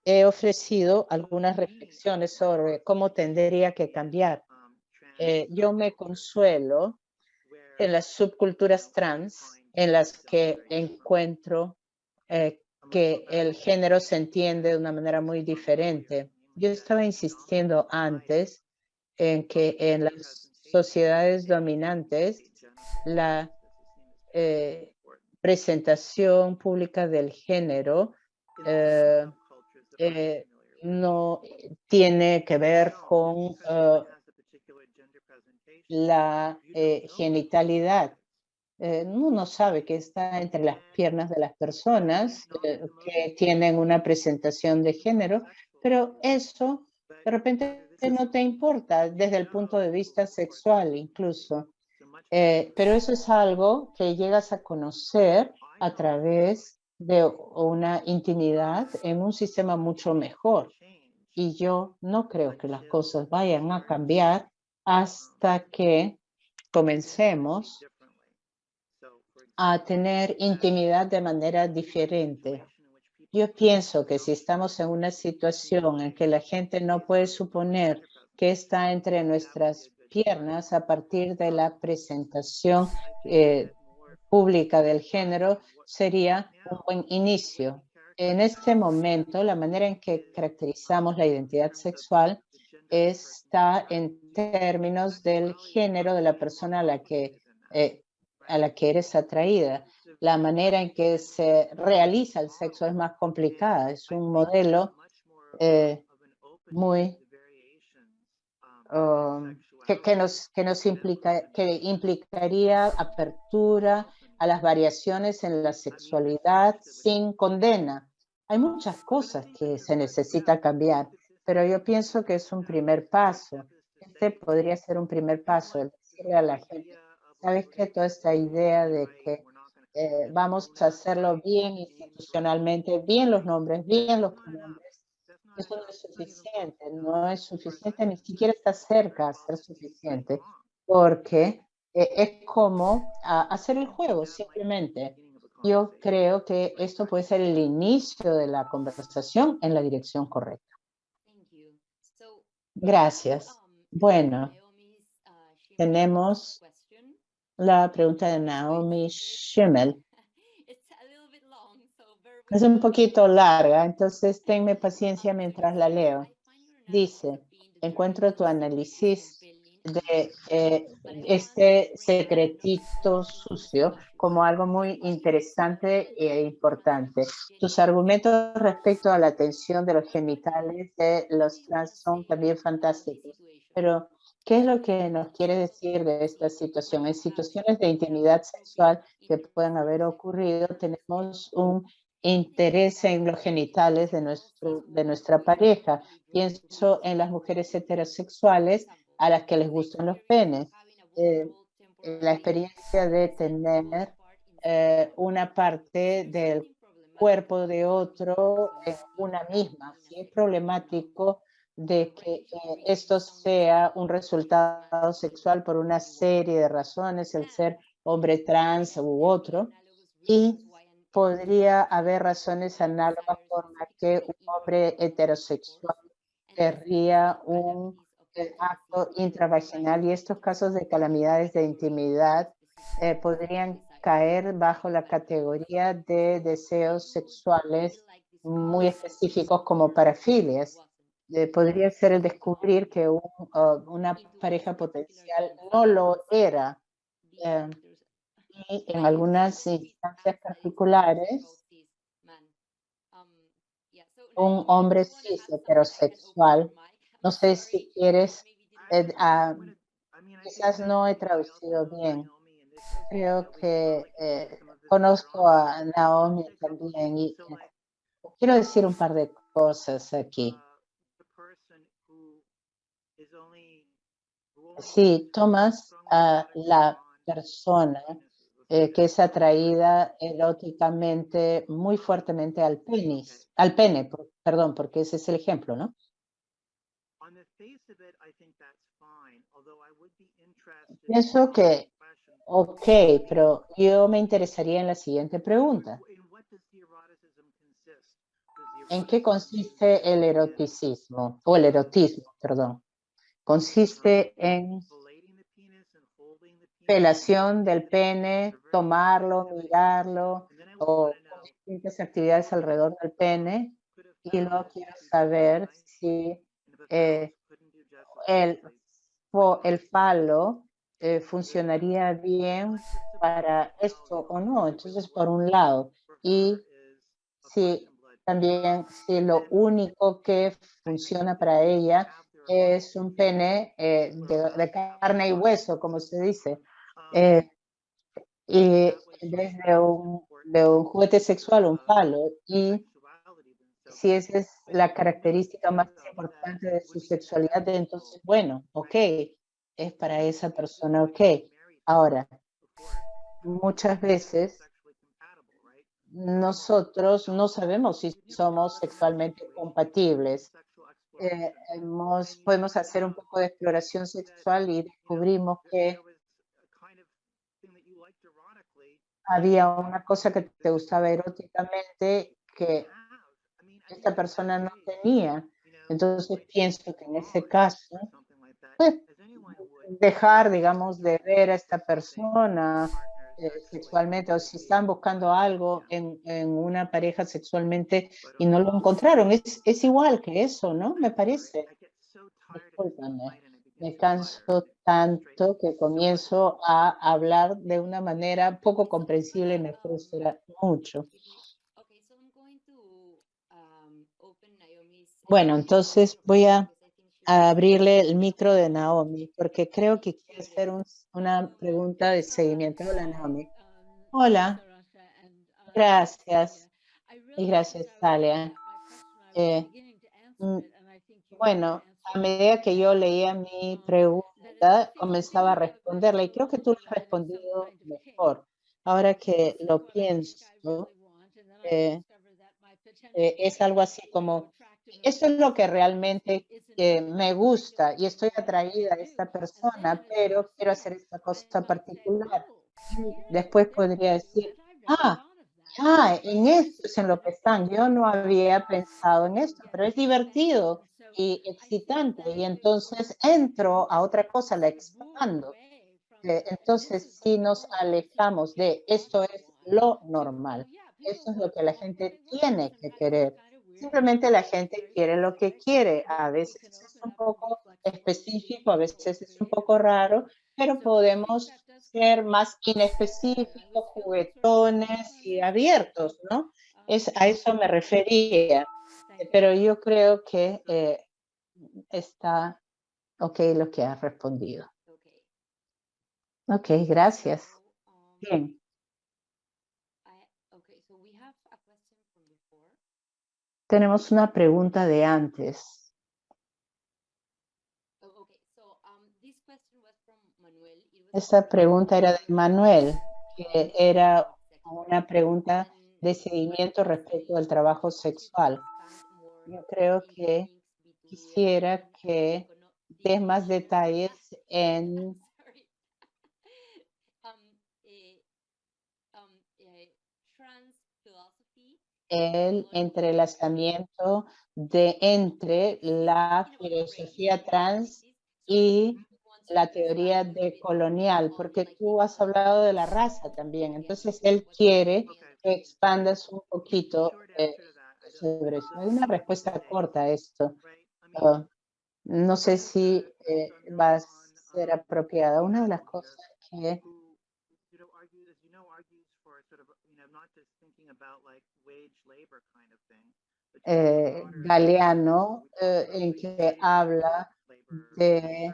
he ofrecido algunas reflexiones sobre cómo tendría que cambiar. Yo me consuelo en las subculturas trans en las que encuentro que el género se entiende de una manera muy diferente. Yo estaba insistiendo antes en que en las sociedades dominantes la presentación pública del género no tiene que ver con la genitalidad. Uno sabe que está entre las piernas de las personas que tienen una presentación de género, pero eso de repente no te importa desde el punto de vista sexual incluso. Pero eso es algo que llegas a conocer a través de una intimidad en un sistema mucho mejor. Y yo no creo que las cosas vayan a cambiar hasta que comencemos a tener intimidad de manera diferente. Yo pienso que si estamos en una situación en que la gente no puede suponer que está entre nuestras piernas a partir de la presentación pública del género, sería un buen inicio. En este momento, la manera en que caracterizamos la identidad sexual está en términos del género de la persona a la que eres atraída. La manera en que se realiza el sexo es más complicada. Es un modelo muy que implicaría apertura a las variaciones en la sexualidad sin condena. Hay muchas cosas que se necesita cambiar, pero yo pienso que es un primer paso. Este podría ser un primer paso, el decirle a la gente, ¿sabes qué? Toda esta idea de que vamos a hacerlo bien institucionalmente, bien los nombres, bien los pronombres, eso no es suficiente, no es suficiente, ni siquiera está cerca de ser suficiente, porque es como hacer el juego, simplemente. Yo creo que esto puede ser el inicio de la conversación en la dirección correcta. Gracias. Bueno, tenemos la pregunta de Naomi Schimmel. Es un poquito larga, entonces tenme paciencia mientras la leo. Dice, encuentro tu análisis de este secretito sucio como algo muy interesante e importante. Tus argumentos respecto a la atención de los genitales de los trans son también fantásticos, pero ¿qué es lo que nos quiere decir de esta situación? En situaciones de intimidad sexual que puedan haber ocurrido, tenemos un interés en los genitales de nuestra pareja. Pienso en las mujeres heterosexuales a las que les gustan los penes. La experiencia de tener una parte del cuerpo de otro en una misma. Sí es problemático de que esto sea un resultado sexual por una serie de razones, el ser hombre trans u otro, y podría haber razones análogas por las que un hombre heterosexual querría un acto intravaginal, y estos casos de calamidades de intimidad podrían caer bajo la categoría de deseos sexuales muy específicos como parafilias. Podría ser el descubrir que una pareja potencial no lo era. eh, y en algunas instancias particulares, un hombre cis heterosexual, no sé si quieres, quizás no he traducido bien. Creo que conozco a Naomi también y quiero decir un par de cosas aquí. Sí, tomas a la persona que es atraída eróticamente muy fuertemente al pene, perdón, porque ese es el ejemplo, ¿no? Pienso que, ok, pero yo me interesaría en la siguiente pregunta. ¿En qué consiste el eroticismo? O el erotismo, perdón. Consiste en felación del pene, tomarlo, mirarlo, o distintas actividades alrededor del pene. Y luego quiero saber si el falo funcionaría bien para esto o no. Entonces, por un lado, y si también si lo único que funciona para ella es un pene de carne y hueso, como se dice, y en vez de un juguete sexual, un palo, y si esa es la característica más importante de su sexualidad, entonces, bueno, ok, es para esa persona, ok. Ahora, muchas veces nosotros no sabemos si somos sexualmente compatibles. Podemos hacer un poco de exploración sexual y descubrimos que había una cosa que te gustaba eróticamente que esta persona no tenía. Entonces pienso que en ese caso, pues, dejar, digamos, de ver a esta persona sexualmente, o si están buscando algo en una pareja sexualmente y no lo encontraron, es igual que eso, ¿no? Me parece. Discúlpame, me canso tanto que comienzo a hablar de una manera poco comprensible y me frustra mucho. Bueno, entonces voy a abrirle el micro de Naomi, porque creo que quiere hacer una pregunta de seguimiento. Hola, Naomi. Hola, gracias. Y gracias, Talia. Mm, Bueno, a medida que yo leía mi pregunta, comenzaba a responderla y creo que tú lo has respondido mejor. Ahora que lo pienso, eh, es algo así como, eso es lo que realmente me gusta y estoy atraída a esta persona, pero quiero hacer esta cosa particular. Y después podría decir, ah, en esto es en lo que están. Yo no había pensado en esto, pero es divertido y excitante. Y entonces entro a otra cosa, la expando. Entonces, si nos alejamos de esto es lo normal, esto es lo que la gente tiene que querer. Simplemente la gente quiere lo que quiere. A veces es un poco específico, a veces es un poco raro, pero podemos ser más inespecíficos, juguetones y abiertos, ¿no? A eso me refería, pero yo creo que está ok lo que has respondido. Ok, gracias. Bien. Tenemos una pregunta de antes. Esta pregunta era de Manuel, que era una pregunta de seguimiento respecto al trabajo sexual. Yo creo que quisiera que des más detalles en el entrelazamiento entre la filosofía trans y la teoría decolonial, porque tú has hablado de la raza también. Entonces, él quiere que expandas un poquito sobre eso. Hay una respuesta corta a esto. No sé si va a ser apropiada. Una de las cosas que Galeano, en que habla de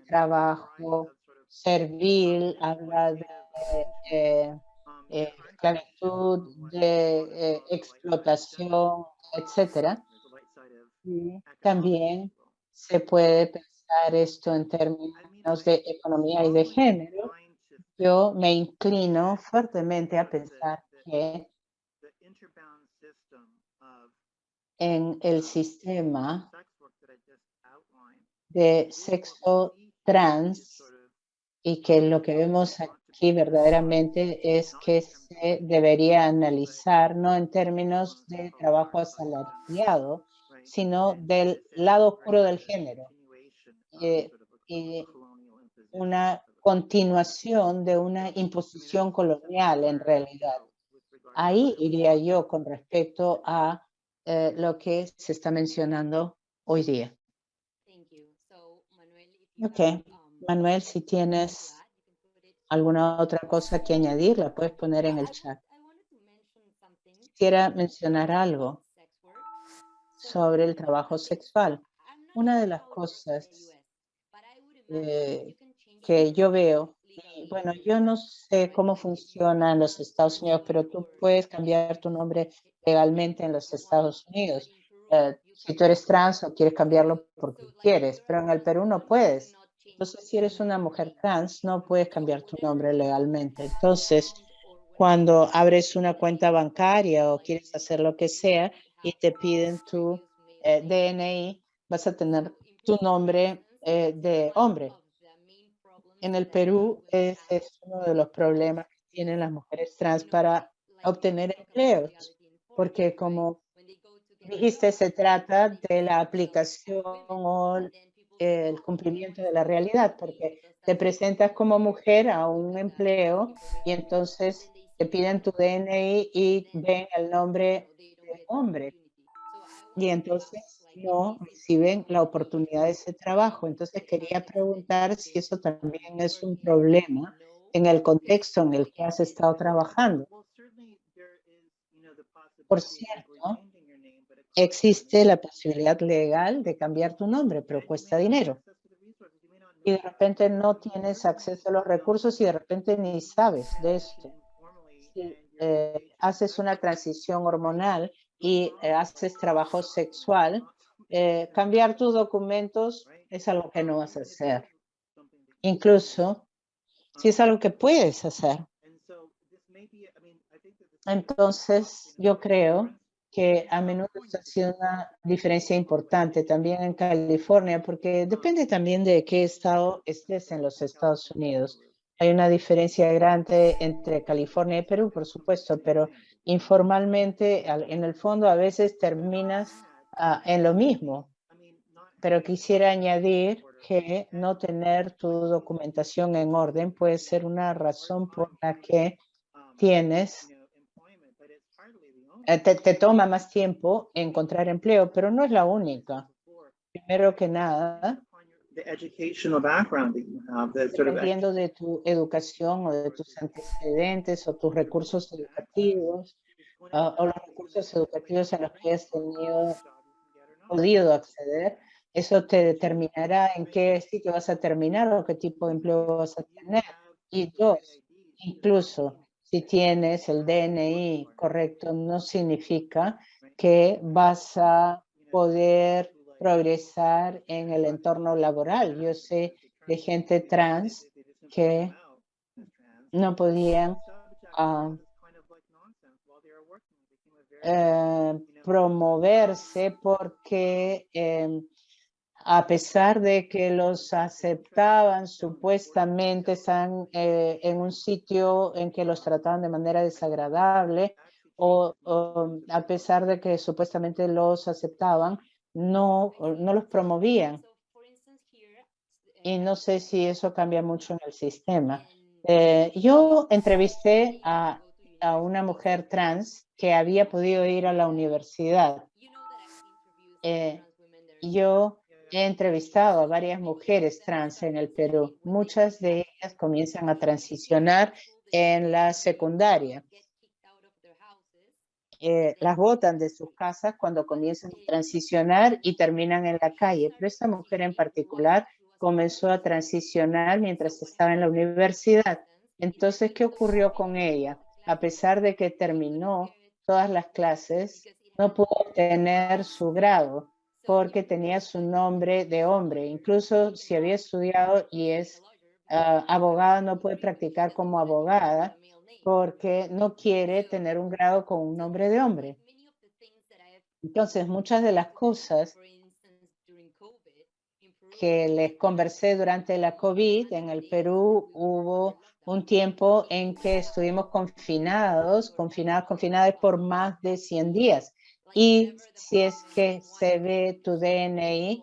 trabajo servil, habla de esclavitud, de explotación, etcétera. Y también se puede pensar esto en términos de economía y de género. Yo me inclino fuertemente a pensar que en el sistema de sexo trans y que lo que vemos aquí verdaderamente es que se debería analizar no en términos de trabajo asalariado, sino del lado oscuro del género. Y una continuación de una imposición colonial en realidad. Ahí iría yo con respecto a lo que se está mencionando hoy día. Ok, Manuel, si tienes alguna otra cosa que añadir, la puedes poner en el chat. Quisiera mencionar algo sobre el trabajo sexual. Una de las cosas que yo veo, y bueno, yo no sé cómo funciona en los Estados Unidos, pero tú puedes cambiar tu nombre legalmente en los Estados Unidos. Si tú eres trans o quieres cambiarlo porque quieres, pero en el Perú no puedes. Entonces, si eres una mujer trans, no puedes cambiar tu nombre legalmente. Entonces, cuando abres una cuenta bancaria o quieres hacer lo que sea y te piden tu DNI, vas a tener tu nombre de hombre. En el Perú es uno de los problemas que tienen las mujeres trans para obtener empleos, porque como dijiste, se trata de la aplicación o el cumplimiento de la realidad, porque te presentas como mujer a un empleo y entonces te piden tu DNI y ven el nombre de hombre. Y entonces no reciben la oportunidad de ese trabajo. Entonces quería preguntar si eso también es un problema en el contexto en el que has estado trabajando. Por cierto, existe la posibilidad legal de cambiar tu nombre, pero cuesta dinero. Y de repente no tienes acceso a los recursos y de repente ni sabes de esto. Si haces una transición hormonal y haces trabajo sexual, cambiar tus documentos es algo que no vas a hacer. Incluso si es algo que puedes hacer. Entonces, yo creo que a menudo esto ha sido una diferencia importante también en California, porque depende también de qué estado estés en los Estados Unidos. Hay una diferencia grande entre California y Perú, por supuesto, pero informalmente, en el fondo, a veces terminas en lo mismo. Pero quisiera añadir que no tener tu documentación en orden puede ser una razón por la que tienes te toma más tiempo encontrar empleo, pero no es la única. Primero que nada, the educational background that you have, the sort of Dependiendo de tu educación o de tus antecedentes o tus recursos educativos o los recursos educativos a los que has podido acceder, eso te determinará en qué sitio vas a terminar o qué tipo de empleo vas a tener. Y dos, incluso si tienes el DNI correcto, no significa que vas a poder progresar en el entorno laboral. Yo sé de gente trans que no podían promoverse porque a pesar de que los aceptaban, supuestamente están en un sitio en que los trataban de manera desagradable o a pesar de que supuestamente los aceptaban, no los promovían. Y no sé si eso cambia mucho en el sistema. Yo entrevisté a una mujer trans que había podido ir a la universidad. Yo he entrevistado a varias mujeres trans en el Perú. Muchas de ellas comienzan a transicionar en la secundaria. Las botan de sus casas cuando comienzan a transicionar y terminan en la calle. Pero esta mujer en particular comenzó a transicionar mientras estaba en la universidad. Entonces, ¿qué ocurrió con ella? A pesar de que terminó todas las clases, no pudo obtener su grado porque tenía su nombre de hombre. Incluso si había estudiado y es abogada, no puede practicar como abogada porque no quiere tener un grado con un nombre de hombre. Entonces, muchas de las cosas que les conversé durante la COVID, en el Perú hubo un tiempo en que estuvimos confinadas por más de 100 días. Y si es que se ve tu DNI,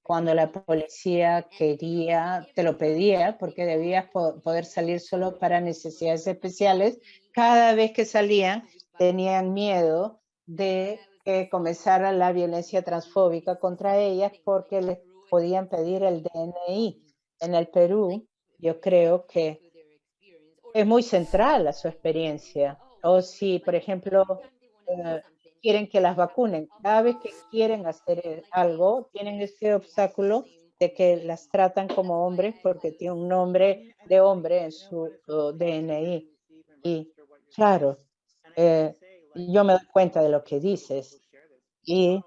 cuando la policía te lo pedía, porque debías poder salir solo para necesidades especiales, cada vez que salían tenían miedo de que comenzara la violencia transfóbica contra ellas porque les podían pedir el DNI. En el Perú, yo creo que es muy central a su experiencia. O si, por ejemplo, quieren que las vacunen, cada vez que quieren hacer algo, tienen ese obstáculo de que las tratan como hombres porque tiene un nombre de hombre en su DNI. Y claro, yo me doy cuenta de lo que dices. Y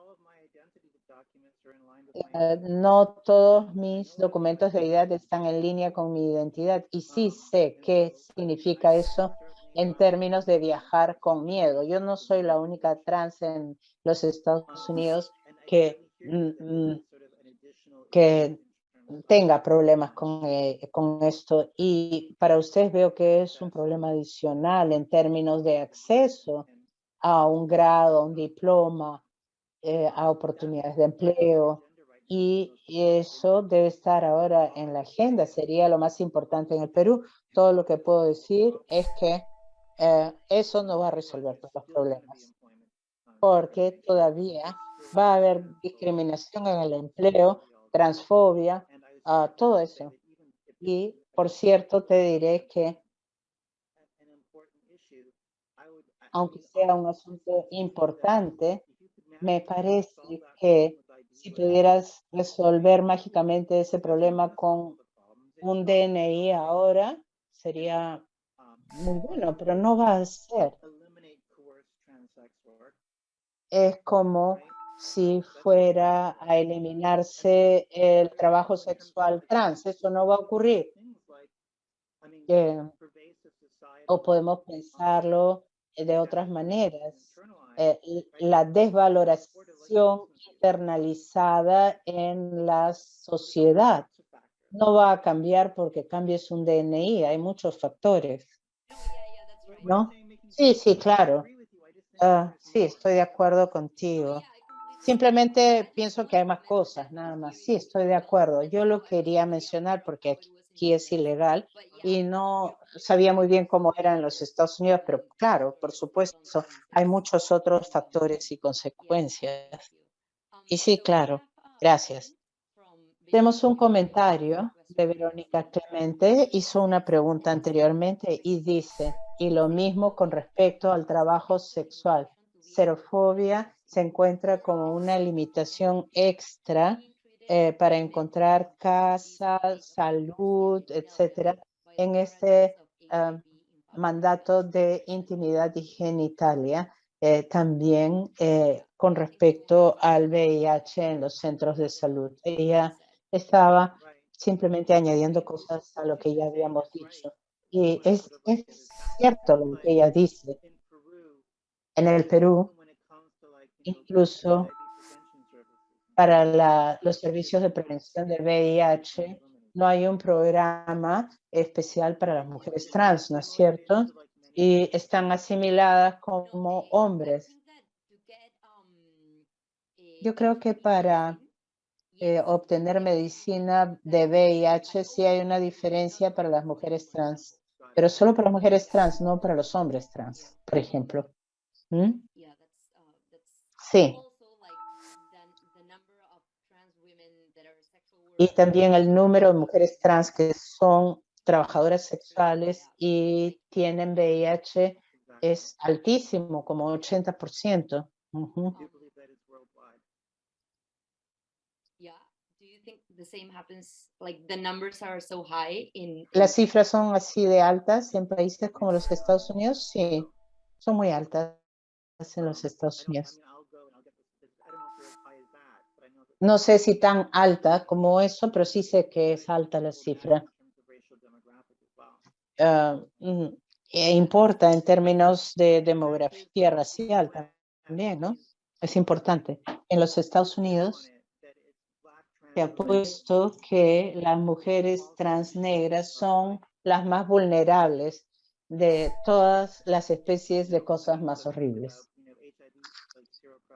no todos mis documentos de identidad están en línea con mi identidad y sí sé qué significa eso en términos de viajar con miedo. Yo no soy la única trans en los Estados Unidos que tenga problemas con esto, y para ustedes veo que es un problema adicional en términos de acceso a un grado, a un diploma, a oportunidades de empleo, y eso debe estar ahora en la agenda. Sería lo más importante en el Perú. Todo lo que puedo decir es que eso no va a resolver todos los problemas, porque todavía va a haber discriminación en el empleo, transfobia, todo eso. Y, por cierto, te diré que, aunque sea un asunto importante, me parece que si pudieras resolver mágicamente ese problema con un DNI ahora, sería muy bueno, pero no va a ser. Es como si fuera a eliminarse el trabajo sexual trans. Eso no va a ocurrir. O podemos pensarlo de otras maneras. La desvaloración internalizada en la sociedad no va a cambiar porque cambies un DNI. Hay muchos factores, ¿no? Sí, sí, claro. Sí, estoy de acuerdo contigo. Simplemente pienso que hay más cosas, nada más. Sí, estoy de acuerdo. Yo lo quería mencionar porque aquí es ilegal y no sabía muy bien cómo era en los Estados Unidos, pero claro, por supuesto, hay muchos otros factores y consecuencias. Y sí, claro. Gracias. Tenemos un comentario de Verónica Clemente, hizo una pregunta anteriormente y dice, y lo mismo con respecto al trabajo sexual. Xerofobia se encuentra como una limitación extra para encontrar casa, salud, etcétera, en este mandato de intimidad y genitalia. También con respecto al VIH en los centros de salud. Ella estaba simplemente añadiendo cosas a lo que ya habíamos dicho. Y es cierto lo que ella dice. En el Perú, incluso para los servicios de prevención de VIH, no hay un programa especial para las mujeres trans, ¿no es cierto? Y están asimiladas como hombres. Yo creo que para obtener medicina de VIH sí hay una diferencia para las mujeres trans, pero solo para mujeres trans, no para los hombres trans, por ejemplo. ¿Mm? Sí. Y también el número de mujeres trans que son trabajadoras sexuales y tienen VIH es altísimo, como 80%. Uh-huh. ¿Las cifras son así de altas en países como los Estados Unidos? Sí, son muy altas en los Estados Unidos. No sé si tan alta como eso, pero sí sé que es alta la cifra. Importa en términos de demografía racial también, ¿no? Es importante. En los Estados Unidos se ha puesto que las mujeres trans negras son las más vulnerables de todas las especies de cosas más horribles.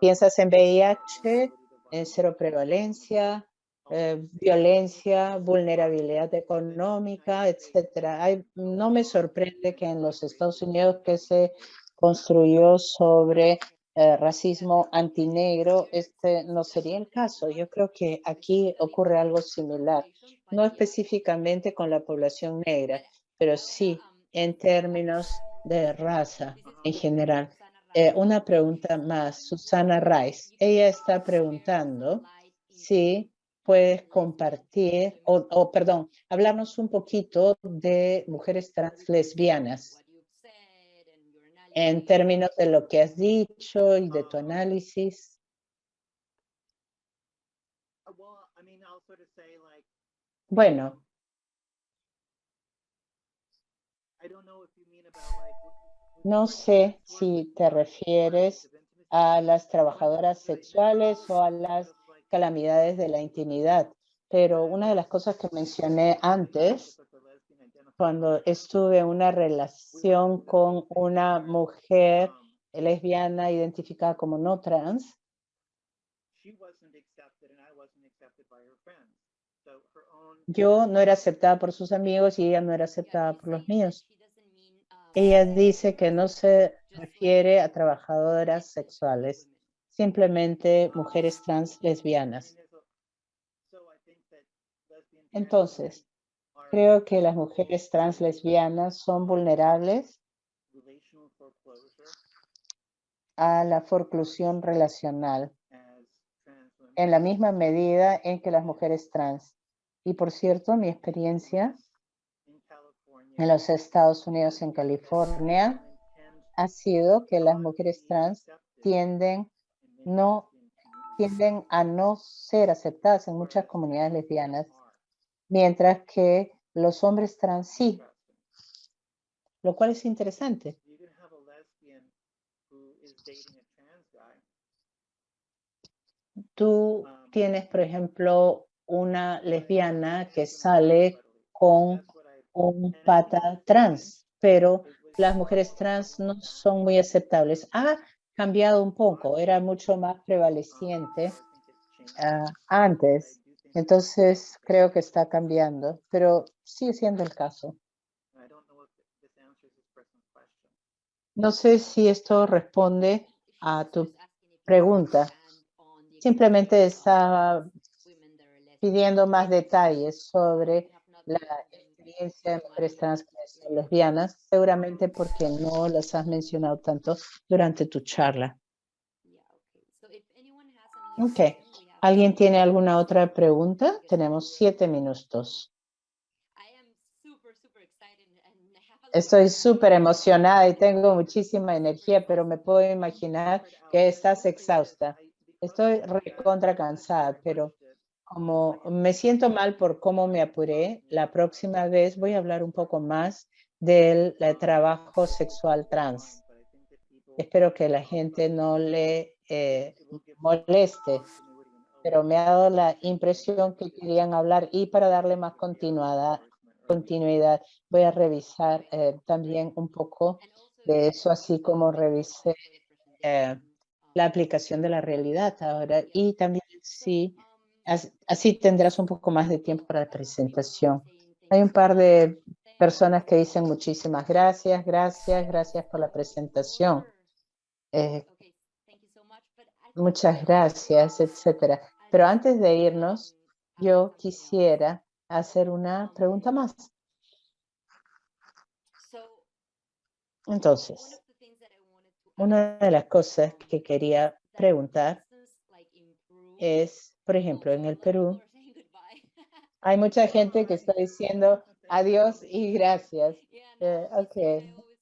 Piensas en VIH, en cero prevalencia, violencia, vulnerabilidad económica, etcétera. No me sorprende que en los Estados Unidos, que se construyó sobre racismo antinegro, este no sería el caso. Yo creo que aquí ocurre algo similar, no específicamente con la población negra, pero sí en términos de raza en general. Una pregunta más, Susana Rice. Ella está preguntando si puedes compartir, perdón, hablarnos un poquito de mujeres trans lesbianas en términos de lo que has dicho y de tu análisis. Bueno, no sé si te refieres a las trabajadoras sexuales o a las calamidades de la intimidad, pero una de las cosas que mencioné antes, cuando estuve en una relación con una mujer lesbiana identificada como no trans, yo no era aceptada por sus amigos y ella no era aceptada por los míos. Ella dice que no se refiere a trabajadoras sexuales, simplemente mujeres trans lesbianas. Entonces, creo que las mujeres trans lesbianas son vulnerables a la forclusión relacional en la misma medida en que las mujeres trans. Y por cierto, mi experiencia en los Estados Unidos, en California, ha sido que las mujeres trans tienden a no ser aceptadas en muchas comunidades lesbianas, mientras que los hombres trans sí, lo cual es interesante. Tú tienes, por ejemplo, una lesbiana que sale con un pata trans, pero las mujeres trans no son muy aceptables. Ha cambiado un poco, era mucho más prevaleciente antes. Entonces, creo que está cambiando, pero sigue siendo el caso. No sé si esto responde a tu pregunta. Simplemente estaba pidiendo más detalles sobre la experiencia de mujeres trans y lesbianas, seguramente porque no las has mencionado tanto durante tu charla. Ok. ¿Alguien tiene alguna otra pregunta? Tenemos 7 minutos. Estoy súper emocionada y tengo muchísima energía, pero me puedo imaginar que estás exhausta. Estoy recontra cansada, pero como me siento mal por cómo me apuré, la próxima vez voy a hablar un poco más del trabajo sexual trans. Espero que la gente no le moleste, pero me ha dado la impresión que querían hablar y para darle más continuidad, voy a revisar también un poco de eso, así como revisé la aplicación de la realidad ahora y también sí, así tendrás un poco más de tiempo para la presentación. Hay un par de personas que dicen muchísimas gracias, gracias por la presentación. Muchas gracias, etcétera. Pero antes de irnos, yo quisiera hacer una pregunta más. Entonces, una de las cosas que quería preguntar es, por ejemplo, en el Perú, hay mucha gente que está diciendo adiós y gracias. Ok,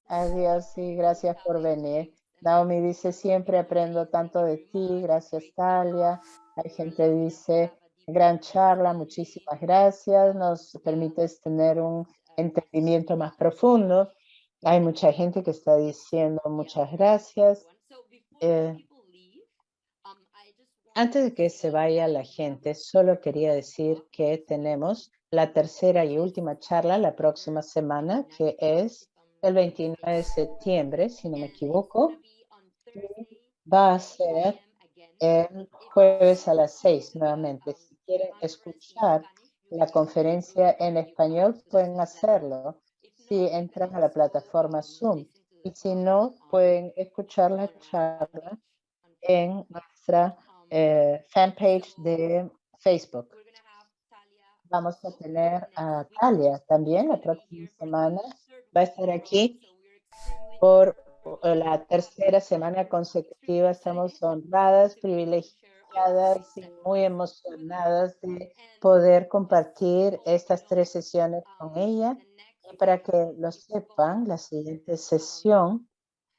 adiós y gracias por venir. Naomi dice, siempre aprendo tanto de ti, gracias Talia. Hay gente que dice, gran charla, muchísimas gracias, nos permites tener un entendimiento más profundo. Hay mucha gente que está diciendo muchas gracias. Antes de que se vaya la gente, solo quería decir que tenemos la tercera y última charla la próxima semana, que es el 29 de septiembre, si no me equivoco. Va a ser el jueves a las 6 nuevamente. Si quieren escuchar la conferencia en español, pueden hacerlo si entran a la plataforma Zoom. Y si no, pueden escuchar la charla en nuestra fanpage de Facebook. Vamos a tener a Talia también la próxima semana. Va a estar aquí por la tercera semana consecutiva. Estamos honradas, privilegiadas y muy emocionadas de poder compartir estas 3 sesiones con ella. Y para que lo sepan, la siguiente sesión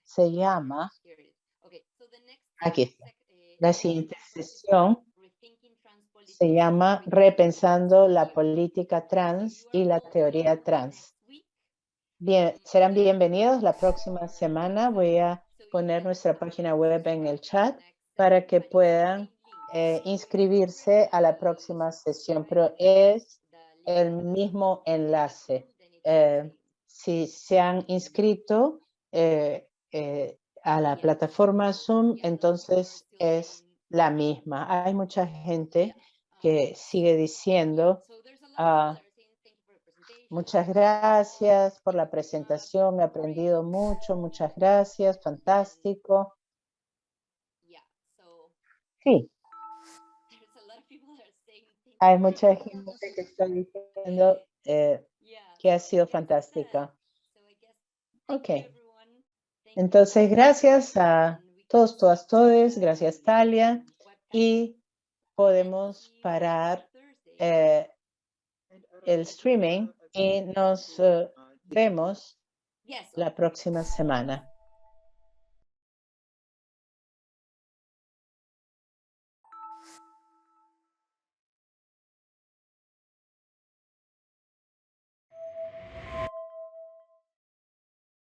se llama, aquí está, la siguiente sesión se llama Repensando la política trans y la teoría trans. Bien, serán bienvenidos la próxima semana. Voy a poner nuestra página web en el chat para que puedan inscribirse a la próxima sesión, pero es el mismo enlace. Si se han inscrito a la plataforma Zoom, entonces es la misma. Hay mucha gente que sigue diciendo muchas gracias por la presentación, he aprendido mucho, muchas gracias, fantástico. Sí, hay mucha gente que está diciendo que ha sido fantástica. Ok, entonces gracias a todos, gracias Talia, y podemos parar el streaming y nos vemos la próxima semana.